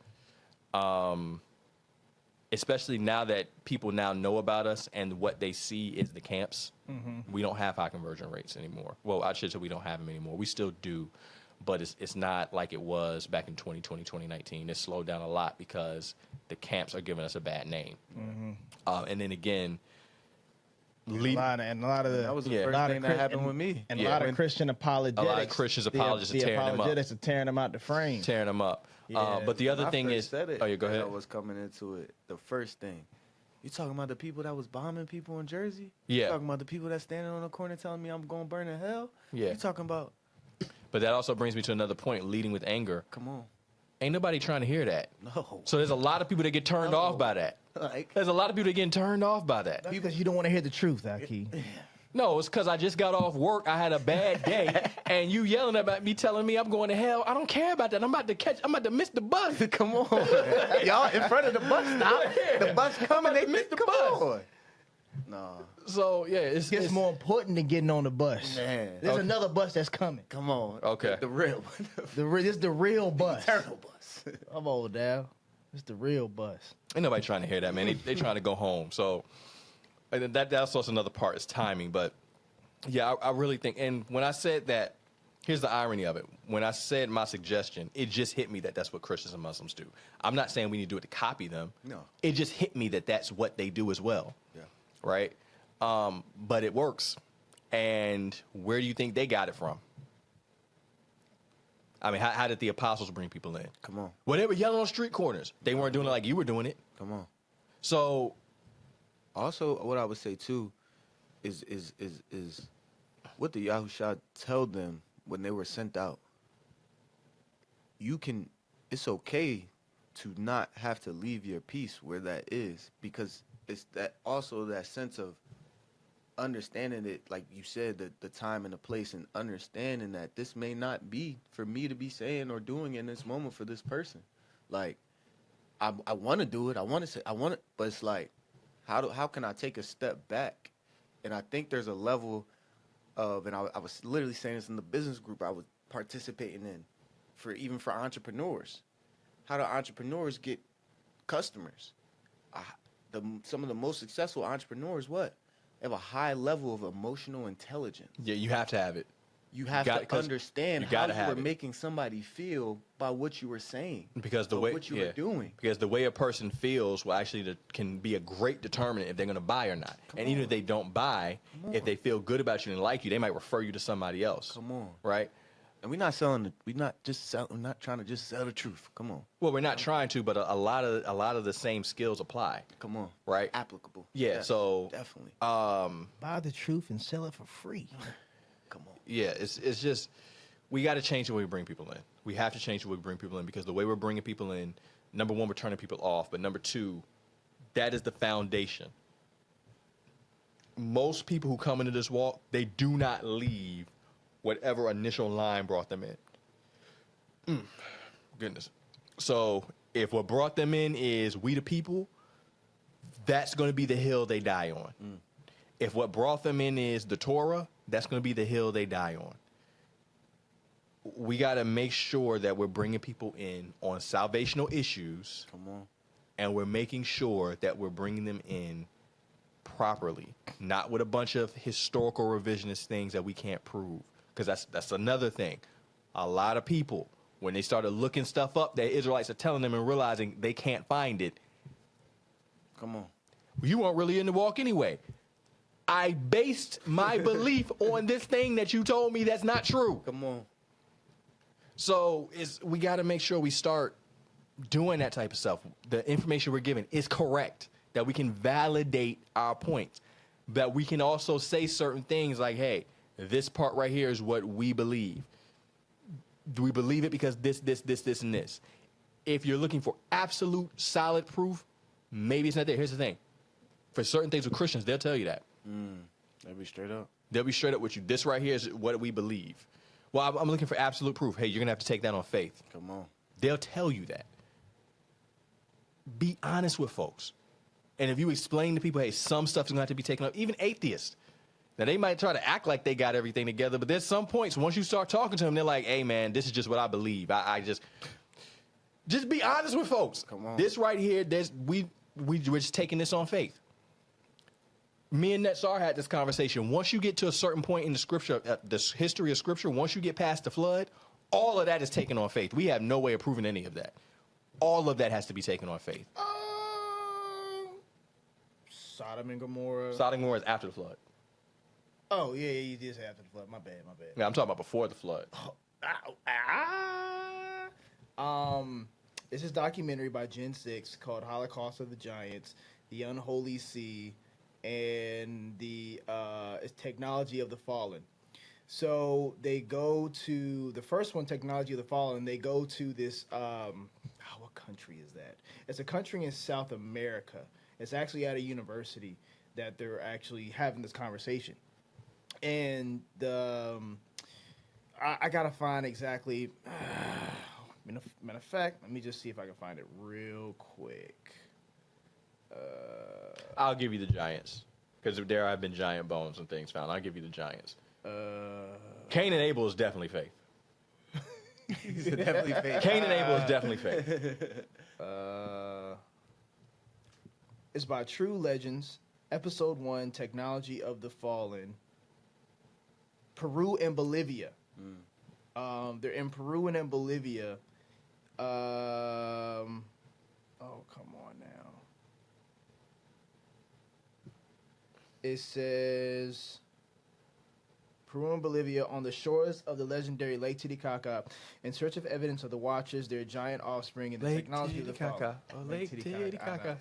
especially now that people now know about us and what they see is the camps. Mm-hmm. We don't have high conversion rates anymore. Well, I should say we don't have them anymore. We still do, but it's not like it was back in 2020, 2019. It's slowed down a lot because the camps are giving us a bad name. Mm-hmm. And then again, a lot of the, That was the first thing that happened with me. And a lot of Christian apologetics. A lot of Christians apologists are tearing them up. Apologetics are tearing them out the frame. Tearing them up. Yeah. But the other thing is, said it, oh, yeah, go ahead. I was coming into it. The first thing, you talking about the people that was bombing people in Jersey? Yeah. You talking about the people that standing on the corner telling me I'm going to burn in hell? Yeah. You talking about? But that also brings me to another point, leading with anger. Come on. Ain't nobody trying to hear that. No. So there's a lot of people that get turned off by that. Like, There's a lot of people that get turned off by that. Because you don't want to hear the truth, Aki. No, it's because I just got off work. I had a bad day, and you yelling about me, telling me I'm going to hell. I don't care about that. I'm about to miss the bus. come on. Y'all in front of the bus stop. Yeah. The bus coming. They missed the come bus. on. No. So yeah, it's more important than getting on the bus. Man. There's another bus that's coming. Come on. Okay. The real one. This is the real bus. Eternal bus. I'm old now. It's the real bus. Ain't nobody trying to hear that, man. They trying to go home. So and that's also another part is timing. But yeah, I really think. And when I said that, here's the irony of it. When I said my suggestion, it just hit me that that's what Christians and Muslims do. I'm not saying we need to do it to copy them. No. It just hit me that that's what they do as well. Yeah. Right? But it works. And where do you think they got it from? I mean, how did the apostles bring people in? Come on. Well, they were yelling on street corners. They weren't doing it like you were doing it. Come on. So, Also, what I would say too is what the Yahusha tell them when they were sent out. It's okay to not have to leave your peace where that is, because it's that also that sense of understanding it, like you said, the time and the place, and understanding that this may not be for me to be saying or doing in this moment for this person. Like, I want to do it. I want to say, but it's like, how can I take a step back? And I think there's a level of, and I was literally saying this in the business group I was participating in, for entrepreneurs. How do entrepreneurs get customers? Some of the most successful entrepreneurs, what? They have a high level of emotional intelligence. Yeah, you have to have it. You have to understand how you were making somebody feel by what you were saying. Because what you were doing. Because the way a person feels will actually can be a great determinant if they're going to buy or not. And even if they don't buy, if they feel good about you and like you, they might refer you to somebody else. Come on. Right? And we're not trying to just sell the truth. Come on. Well, we're not trying to, but a lot of the same skills apply. Come on. Right? Applicable. Yeah, so definitely. Buy the truth and sell it for free. Come on. Yeah, it's just we got to change the way we bring people in. We have to change the way we bring people in, because the way we're bringing people in, number one, we're turning people off, but number two, that is the foundation. Most people who come into this walk, they do not leave whatever initial line brought them in. Goodness. So if what brought them in is we the people, that's going to be the hill they die on. If what brought them in is the Torah, that's going to be the hill they die on. We got to make sure that we're bringing people in on salvational issues. Come on. And we're making sure that we're bringing them in properly, not with a bunch of historical revisionist things that we can't prove. Because that's another thing. A lot of people, when they started looking stuff up that Israelites are telling them and realizing they can't find it. Come on. You weren't really in the walk anyway. I based my belief on this thing that you told me that's not true. Come on. So we got to make sure we start doing that type of stuff. The information we're given is correct, that we can validate our points, that we can also say certain things like, hey, this part right here is what we believe. Do we believe it because this, and this? If you're looking for absolute solid proof, maybe it's not there. Here's the thing. For certain things with Christians, they'll tell you that. They'll be straight up. They'll be straight up with you. This right here is what we believe. Well, I'm looking for absolute proof. Hey, you're going to have to take that on faith. Come on. They'll tell you that. Be honest with folks. And if you explain to people, hey, some stuff is going to have to be taken up, even atheists. Now, they might try to act like they got everything together, but there's some points, once you start talking to them, they're like, hey, man, this is just what I believe. Just be honest with folks. Come on. This right here, we're just taking this on faith. Me and Netzar had this conversation. Once you get to a certain point in the scripture, the history of scripture, once you get past the flood, all of that is taken on faith. We have no way of proving any of that. All of that has to be taken on faith. Sodom and Gomorrah. Sodom and Gomorrah is after the flood. Oh, yeah, you did say after the flood. My bad. Yeah, I'm talking about before the flood. This is a documentary by Gen 6 called Holocaust of the Giants, The Unholy Sea, and the Technology of the Fallen. So they go to the first one, Technology of the Fallen. They go to this. What country is that? It's a country in South America. It's actually at a university that they're actually having this conversation. And I gotta find exactly. Matter of fact, let me just see if I can find it real quick. I'll give you the Giants, because there have been giant bones and things found. I'll give you the Giants. Cain and Abel is definitely faith. Definitely faith. Cain and Abel is definitely faith. It's by True Legends, Episode 1, Technology of the Fallen. Peru and Bolivia. They're in Peru and in Bolivia. Oh, come on now. It says Peru and Bolivia on the shores of the legendary Lake Titicaca in search of evidence of the Watchers, their giant offspring, and the technology of the Fallen. Lake Titicaca.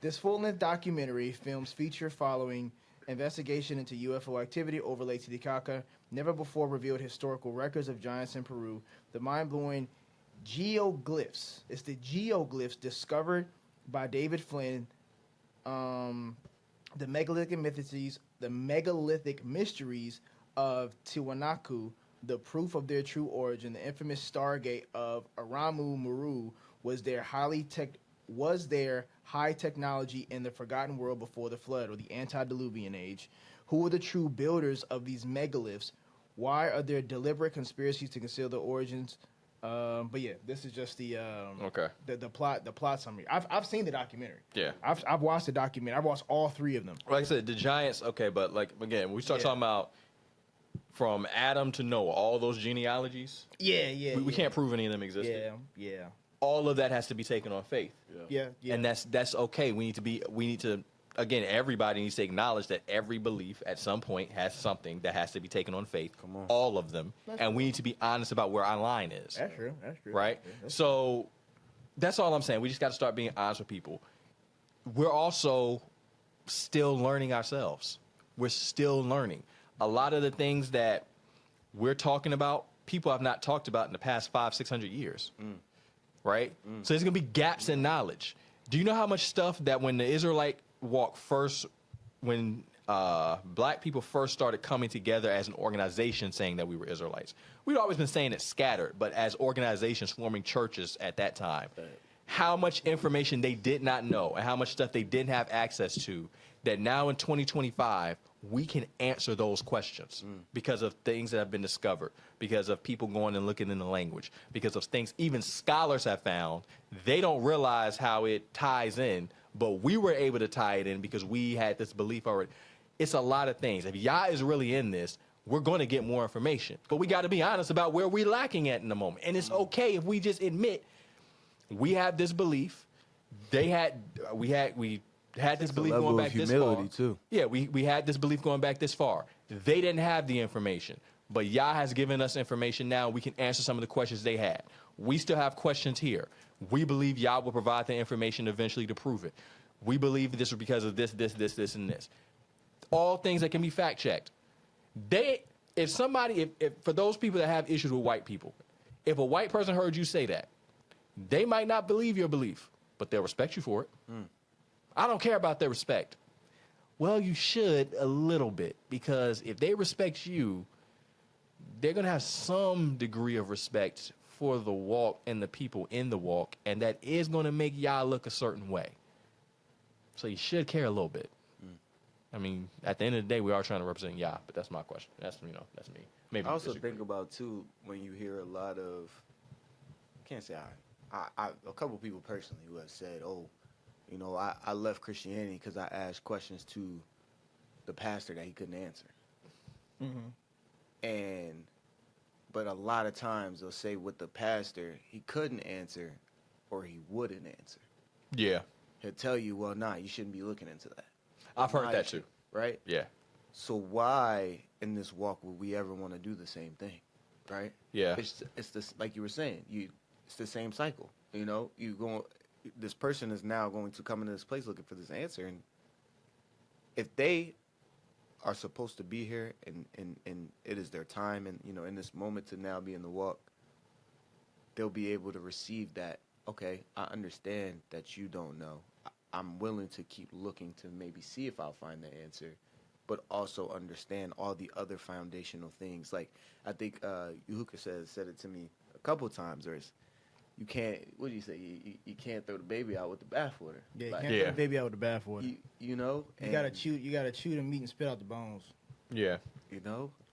This full-length documentary films feature following investigation into UFO activity over Lake Titicaca, never before revealed historical records of giants in Peru, the mind-blowing geoglyphs. It's the geoglyphs discovered by David Flynn, the megalithic mythicities the megalithic mysteries of Tiwanaku, the proof of their true origin, the infamous Stargate of Aramu Muru was their high technology in the forgotten world before the flood or the antediluvian age. Who were the true builders of these megaliths? Why are there deliberate conspiracies to conceal the origins? But yeah, this is just the plot summary. I've seen the documentary. Yeah. I've watched the documentary. I've watched all 3 of them. Like I said, the giants. Okay, but like again, when we start talking about from Adam to Noah, all those genealogies. We can't prove any of them existed. Yeah. All of that has to be taken on faith. Yeah. And that's okay. We need to again, everybody needs to acknowledge that every belief at some point has something that has to be taken on faith. Come on. All of them. And we need to be honest about where our line is. That's true. Right? So that's all I'm saying. We just got to start being honest with people. We're also still learning ourselves. We're still learning. A lot of the things that we're talking about, people have not talked about in the past 500-600 years. Right? So there's going to be gaps in knowledge. Do you know how much stuff that when the Israelite walk first, when black people first started coming together as an organization saying that we were Israelites, we'd always been saying it scattered, but as organizations forming churches at that time, how much information they did not know and how much stuff they didn't have access to, that now in 2025, we can answer those questions because of things that have been discovered, because of people going and looking in the language, because of things even scholars have found. They don't realize how it ties in, but we were able to tie it in because we had this belief already. It's a lot of things. If Yah is really in this, we're going to get more information. But we got to be honest about where we're lacking at in the moment. And it's okay if we just admit we have this belief. We had this belief going back this far. Too. Yeah, we had this belief going back this far. They didn't have the information. But Yah has given us information now. We can answer some of the questions they had. We still have questions here. We believe Yah will provide the information eventually to prove it. We believe this was because of this, and this. All things that can be fact checked. If for those people that have issues with white people, if a white person heard you say that, they might not believe your belief, but they'll respect you for it. I don't care about their respect. Well, you should a little bit, because if they respect you, they're going to have some degree of respect for the walk and the people in the walk, and that is going to make Yah look a certain way. So you should care a little bit. I mean, at the end of the day, we are trying to represent Yah, but that's my question. That's me. Maybe I also think about, too, when you hear a lot of, can't say a couple people personally who have said, I left Christianity because I asked questions to the pastor that he couldn't answer. But a lot of times they'll say with the pastor, he couldn't answer or he wouldn't answer. Yeah. He'll tell you, well, you shouldn't be looking into that. I've heard that too. Right? Yeah. So why in this walk would we ever want to do the same thing? Right? Yeah. It's this, like you were saying, it's the same cycle. This person is now going to come into this place looking for this answer, and if they are supposed to be here and it is their time and in this moment to now be in the walk, they'll be able to receive that. Okay, I understand that you don't know. I'm willing to keep looking to maybe see if I'll find the answer, but also understand all the other foundational things. Like I think Yahusha said it to me a couple of times, or you can't. What do you say? You can't throw the baby out with the bathwater. Yeah, you can't throw the baby out with the bathwater. You gotta chew. You gotta chew the meat and spit out the bones. Yeah.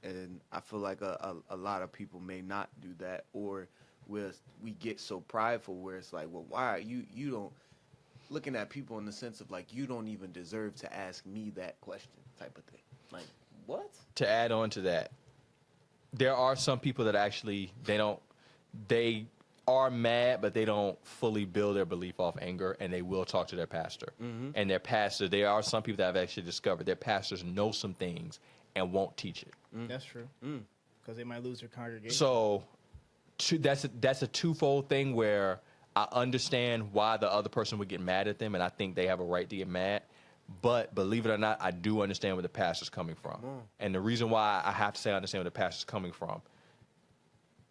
And I feel like a lot of people may not do that, or we get so prideful where it's like, well, why are you don't looking at people in the sense of like, you don't even deserve to ask me that question type of thing. Like, what? To add on to that, there are some people that actually they are mad, but they don't fully build their belief off anger, and they will talk to their pastor. And their pastor, there are some people that have actually discovered their pastors know some things and won't teach it. That's true. Because they might lose their congregation. So that's a twofold thing where I understand why the other person would get mad at them, and I think they have a right to get mad. But believe it or not, I do understand where the pastor's coming from. And the reason why I have to say I understand where the pastor's coming from,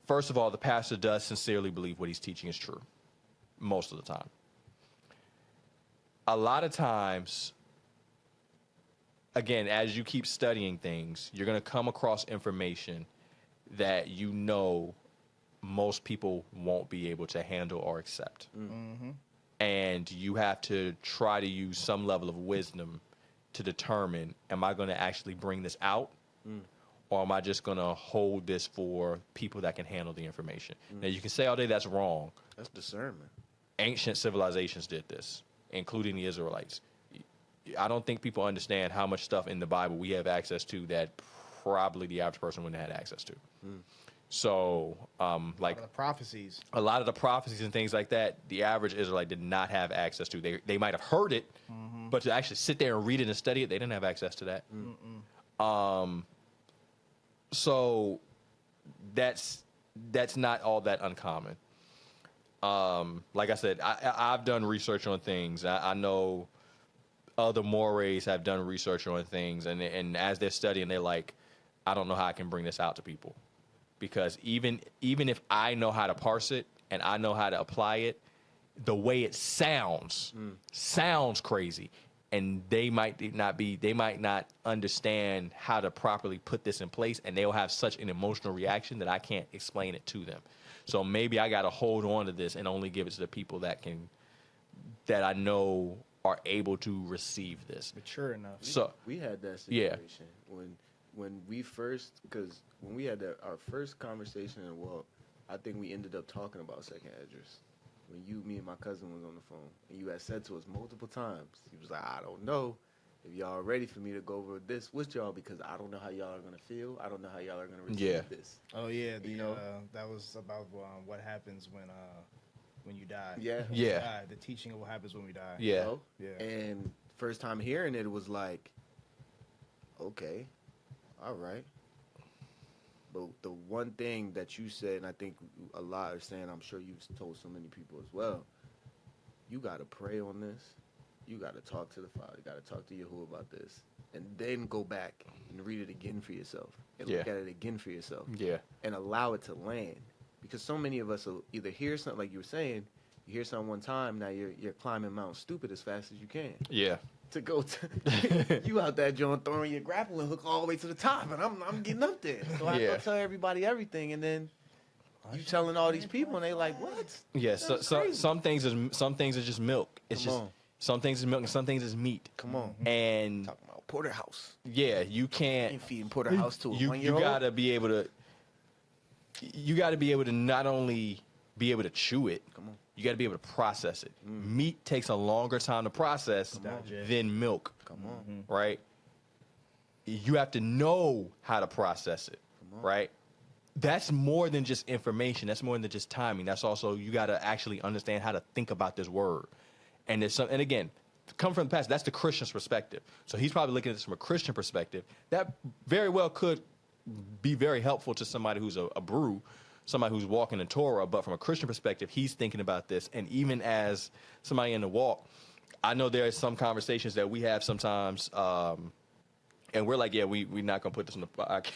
first of all, the pastor does sincerely believe what he's teaching is true, most of the time. A lot of times, again, as you keep studying things, you're going to come across information that you know most people won't be able to handle or accept. Mm-hmm. And you have to try to use some level of wisdom to determine, am I going to actually bring this out? Or am I just going to hold this for people that can handle the information? Now, you can say all day that's wrong. That's discernment. Ancient civilizations did this, including the Israelites. I don't think people understand how much stuff in the Bible we have access to that probably the average person wouldn't have had access to. So, like The prophecies. a lot of the prophecies and things like that, the average Israelite did not have access to. They might have heard it, but to actually sit there and read it and study it, they didn't have access to that. So that's not all that uncommon. Like I said, I've done research on things. I know other mores have done research on things, and as they're studying, they're like, I don't know how I can bring this out to people. Because even if I know how to parse it and I know how to apply it, the way it sounds crazy, and they might not understand how to properly put this in place, and they'll have such an emotional reaction that I can't explain it to them. So maybe I got to hold on to this and only give it to the people that I know are able to receive this. Mature enough. So We had that Yeah. situation when we first, because when we had our first conversation in Walk, I think we ended up talking about second address. When me and my cousin was on the phone, and you had said to us multiple times, he was like, I don't know if y'all are ready for me to go over this with y'all, because I don't know how y'all are going to feel. I don't know how y'all are going to receive this. Oh yeah, You know? that was about what happens when you die. Yeah. When you Yeah. die, the teaching of what happens when we die. You yeah, know? Yeah. And first time hearing it, it was like, okay, all right. But the one thing that you said, and I think a lot are saying, I'm sure you've told so many people as well, you got to pray on this. You got to talk to the Father. You got to talk to Yahuwah about this. And then go back and read it again for yourself. And look Yeah. at it again for yourself. yeah, And allow it to land. Because so many of us will either hear something, like you were saying, you hear something one time, now you're climbing Mount Stupid as fast as you can. yeah. To go to you out there, John, throwing your grappling hook all the way to the top, and I'm getting up there. So I Yeah. go tell everybody everything, and then you telling all these people, and they like, what? Yeah, so crazy. some things are just milk. It's Come just on. some things is milk and some things is meat. Come on, And talking about porterhouse. yeah, you You can't. ain't feeding porterhouse to a You 1-year-old. gotta be able to. You gotta be able to not only be able to chew it. Come on. You got to be able to process it. Meat takes a longer time to process Digest. than milk, Come on. right? You have to know how to process it, right? That's more than just information. That's more than just timing. That's also, you got to actually understand how to think about this word. And there's some, and again, come from the past, that's the Christian's perspective. So he's probably looking at this from a Christian perspective. That very well could be very helpful to somebody who's a brew, somebody who's walking in Torah, but from a Christian perspective, he's thinking about this. And even as somebody in the walk, I know there are some conversations that we have sometimes, and we're like, yeah, we're not going to put this on the podcast,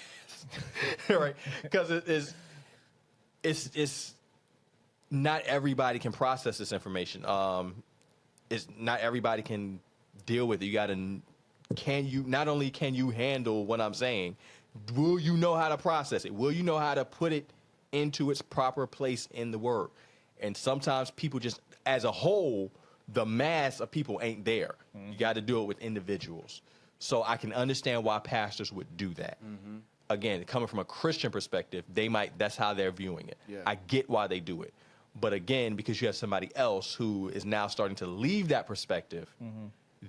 right? Because it's not everybody can process this information. It's not everybody can deal with it. Not only can you handle what I'm saying, will you know how to process it? Will you know how to put it into its proper place in the word? And sometimes people just, as a whole, the mass of people ain't there. You got to do it with individuals. So I can understand why pastors would do that. Again, coming from a Christian perspective, that's how they're viewing it. Yeah. I get why they do it. But again, because you have somebody else who is now starting to leave that perspective,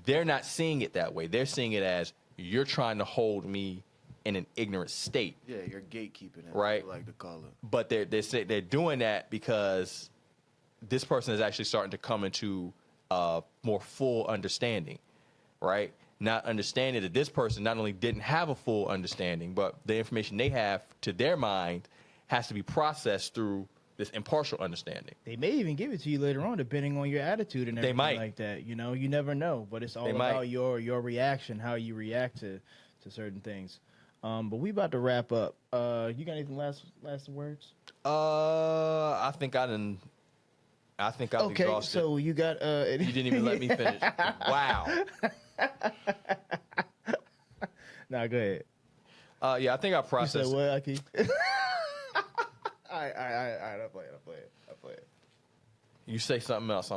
they're not seeing it that way. They're seeing it as, you're trying to hold me in an ignorant state. Yeah, you're gatekeeping, as Right. I like to call it. But they're doing that because this person is actually starting to come into more full understanding, right? Not understanding that this person not only didn't have a full understanding, but the information they have to their mind has to be processed through this impartial understanding. They may even give it to you later on, depending on your attitude and They everything might. like that. You know, you never know. But it's all They about might. your reaction, how you react to certain things. But we about to wrap up. You got anything last words? I think I've Okay, exhausted. so you got You didn't even let me finish. Wow. Nah, go ahead. Yeah, I think I You said processed. what, Aki? All right. I play it. You say something else.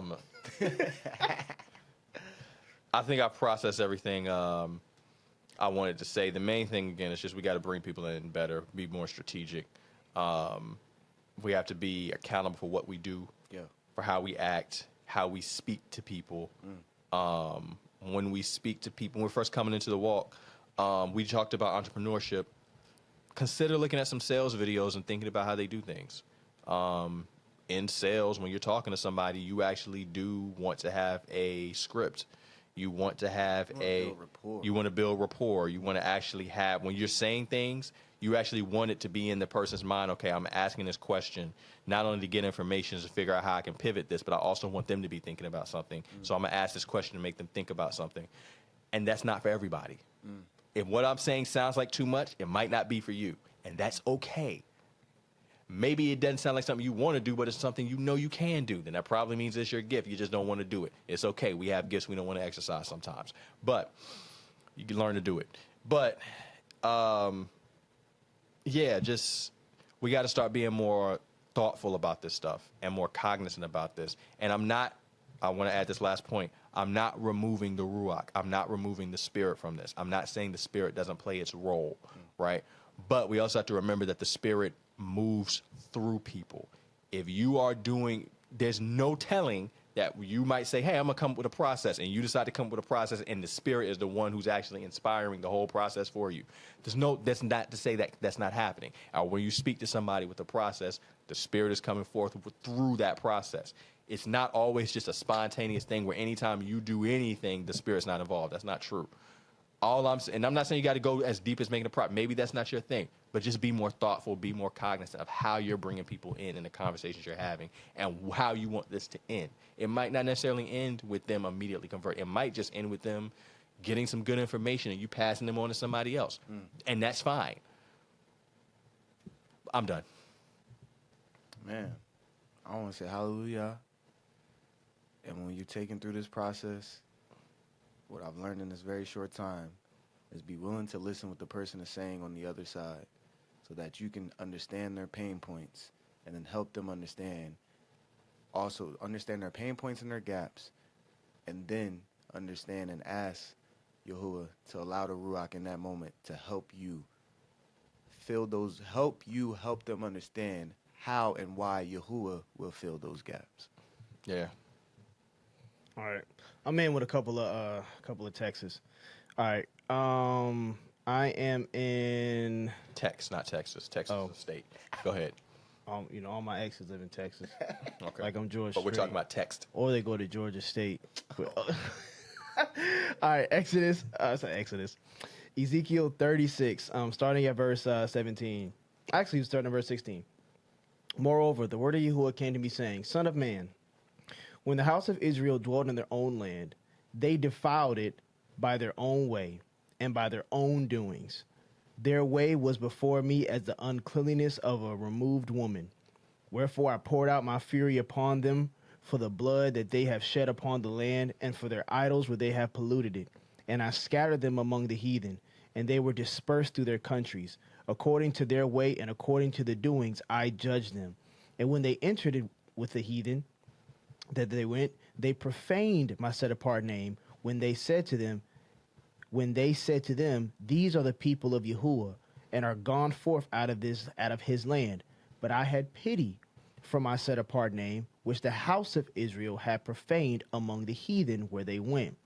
I think I processed everything I wanted to say. The main thing, again, is just we got to bring people in better, be more strategic. We have to be accountable for what we do, for how we act, how we speak to people. When we speak to people, when we're first coming into the walk, we talked about entrepreneurship. Consider looking at some sales videos and thinking about how they do things. In sales, when you're talking to somebody, you actually do want to have a script. You want to have you want to build rapport. You want to actually have, when you're saying things, you actually want it to be in the person's mind. Okay, I'm asking this question not only to get information to figure out how I can pivot this, but I also want them to be thinking about something. So I'm gonna ask this question to make them think about something, and that's not for everybody. If what I'm saying sounds like too much, it might not be for you, and that's okay. Maybe it doesn't sound like something you want to do, but it's something you know you can do. Then that probably means it's your gift. You just don't want to do it. It's okay. We have gifts we don't want to exercise sometimes. But you can learn to do it. But, yeah, just we got to start being more thoughtful about this stuff and more cognizant about this. And I want to add this last point. I'm not removing the Ruach. I'm not removing the Spirit from this. I'm not saying the Spirit doesn't play its role, right? But we also have to remember that the Spirit moves through people. If you are doing, there's no telling that you might say, hey, I'm going to come up with a process, and you decide to come up with a process, and the Spirit is the one who's actually inspiring the whole process for you. That's not to say that that's not happening. When you speak to somebody with a process, the Spirit is coming forth through that process. It's not always just a spontaneous thing where anytime you do anything, the Spirit's not involved. That's not true. And I'm not saying you got to go as deep as making a product. Maybe that's not your thing, but just be more thoughtful, be more cognizant of how you're bringing people in the conversations you're having and how you want this to end. It might not necessarily end with them immediately converting. It might just end with them getting some good information and you passing them on to somebody else. And that's fine. I'm done. Man, I want to say hallelujah. And when you're taken through this process, what I've learned in this very short time is be willing to listen what the person is saying on the other side so that you can understand their pain points and then help them understand their pain points and their gaps, and then understand and ask Yahuwah to allow the Ruach in that moment to help you help them understand how and why Yahuwah will fill those gaps. Yeah. All right, I'm in with a couple of texts. All right, I am in Not Texas. Texas is a state. Go ahead. All my exes live in Texas. Okay. Like I'm Georgia. But we're talking about text. Or they go to Georgia State. All right, Exodus. Ezekiel 36. Starting at verse 17. Actually, starting at verse 16. Moreover, the word of Yahuwah came to me, saying, Son of man, when the house of Israel dwelt in their own land, they defiled it by their own way and by their own doings. Their way was before me as the uncleanness of a removed woman. Wherefore I poured out my fury upon them for the blood that they have shed upon the land, and for their idols where they have polluted it. And I scattered them among the heathen, and they were dispersed through their countries. According to their way and according to the doings I judged them. And when they entered it with the heathen that they went, they profaned my set apart name when they said to them, these are the people of Yahuwah, and are gone forth out of his land. But I had pity for my set apart name, which the house of Israel had profaned among the heathen where they went.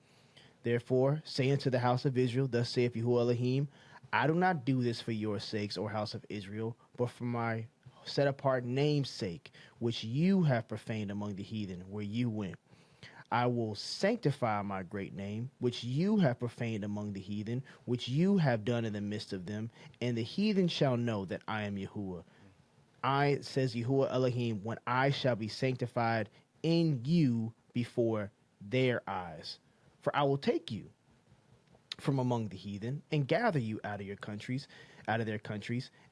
Therefore, say unto the house of Israel, thus saith Yahuwah Elohim, I do not do this for your sakes, O house of Israel, but for my set apart name's sake, which you have profaned among the heathen where you went. I will sanctify my great name, which you have profaned among the heathen, which you have done in the midst of them, and the heathen shall know that I am Yahuwah. I, says Yahuwah Elohim, when I shall be sanctified in you before their eyes. For I will take you from among the heathen, and gather you out of their countries,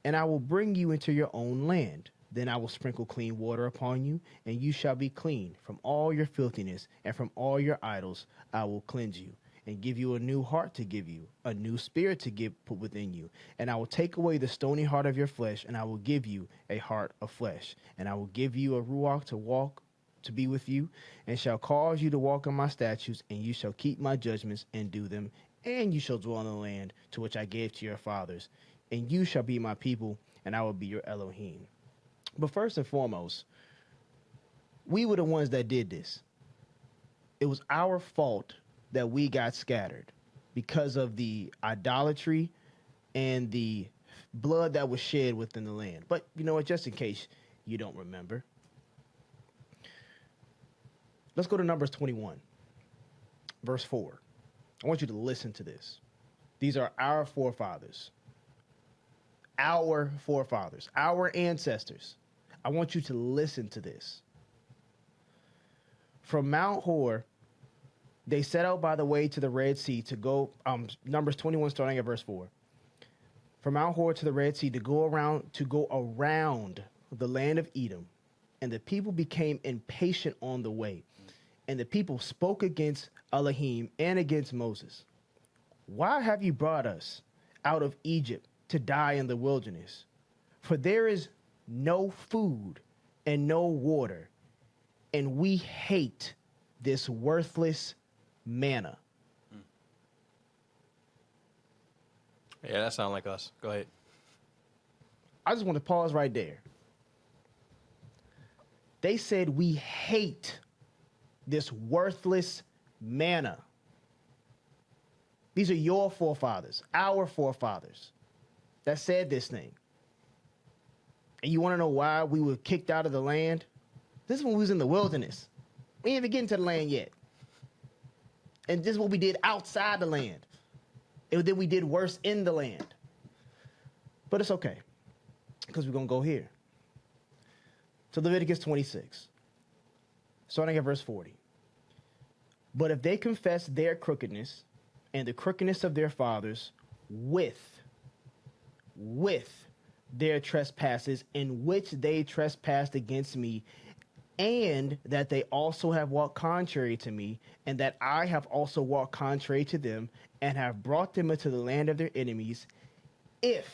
and I will bring you into your own land. Then I will sprinkle clean water upon you, and you shall be clean from all your filthiness, and from all your idols I will cleanse you. and give you a new heart to give you, a new spirit to put within you. And I will take away the stony heart of your flesh, and I will give you a heart of flesh. And I will give you a ruach to be with you, and shall cause you to walk in my statutes, and you shall keep my judgments and do them. And you shall dwell in the land to which I gave to your fathers, and you shall be my people, and I will be your Elohim. But first and foremost, we were the ones that did this. It was our fault that we got scattered because of the idolatry and the blood that was shed within the land. But you know what, just in case you don't remember, let's go to Numbers 21, verse 4. I want you to listen to this. These are our forefathers, our ancestors. I want you to listen to this. From Mount Hor, they set out by the way to the Red Sea to go, Numbers 21, starting at verse 4. From Mount Hor to the Red Sea to go around the land of Edom. And the people became impatient on the way. And the people spoke against Elohim and against Moses. Why have you brought us out of Egypt to die in the wilderness? For there is no food and no water, and we hate this worthless manna. Yeah, that sounds like us. Go ahead. I just want to pause right there. They said we hate this worthless manna. These are your forefathers, our forefathers, that said this thing. And you want to know why we were kicked out of the land? This is when we was in the wilderness. We ain't even getting to the land yet. And this is what we did outside the land. And then we did worse in the land. But it's okay, because we're going to go here. To Leviticus 26, starting at verse 40. But if they confess their crookedness and the crookedness of their fathers with their trespasses in which they trespassed against me, and that they also have walked contrary to me, and that I have also walked contrary to them, and have brought them into the land of their enemies, if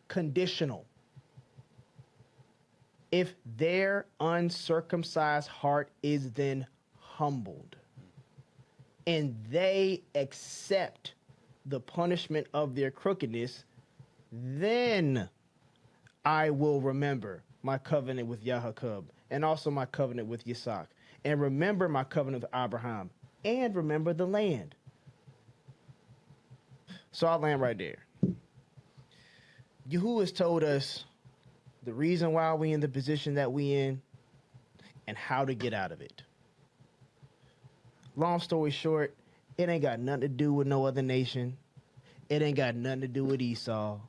conditional, if their uncircumcised heart is then humbled, and they accept the punishment of their crookedness, then I will remember my covenant with Yaakov, and also my covenant with Yitzhak, and remember my covenant with Abraham, and remember the land. So I'll land right there. Yahuwah has told us the reason why we in the position that we in, and how to get out of it. Long story short, it ain't got nothing to do with no other nation. It ain't got nothing to do with Esau.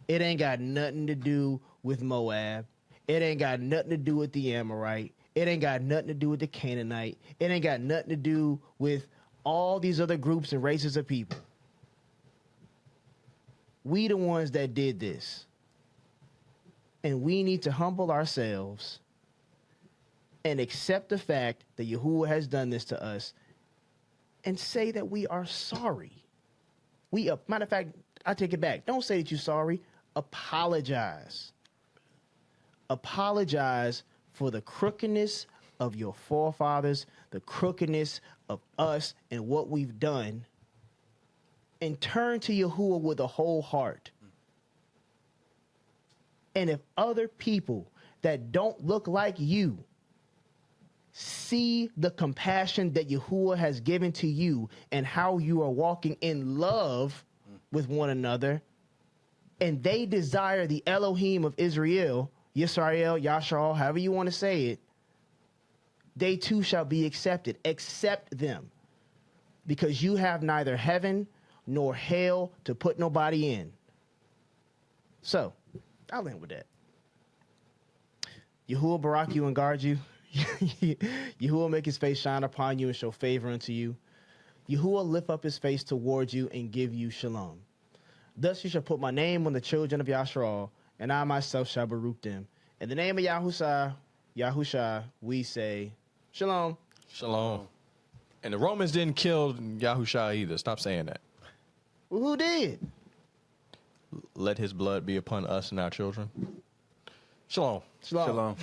It ain't got nothing to do with Moab. It ain't got nothing to do with the Amorite. It ain't got nothing to do with the Canaanite. It ain't got nothing to do with all these other groups and races of people. We the ones that did this. And we need to humble ourselves and accept the fact that Yahuwah has done this to us and say that we are sorry. Matter of fact, I take it back. Don't say that you're sorry. Apologize. Apologize for the crookedness of your forefathers, the crookedness of us and what we've done, and turn to Yahuwah with a whole heart. And if other people that don't look like you see the compassion that Yahuwah has given to you and how you are walking in love with one another, and they desire the Elohim of Israel, Yisrael, Yashar, however you want to say it, they too shall be accepted. Accept them, because you have neither heaven nor hell to put nobody in. So, I'll end with that. Yahuwah barak you and guard you. Yahuwah make his face shine upon you and show favor unto you. Yahuwah lift up his face towards you and give you shalom. Thus you shall put my name on the children of Yasharal, and I myself shall baruch them. In the name of Yahusha, we say shalom. Shalom. And the Romans didn't kill Yahusha either. Stop saying that. Well, who did? Let his blood be upon us and our children. Shalom. Shalom.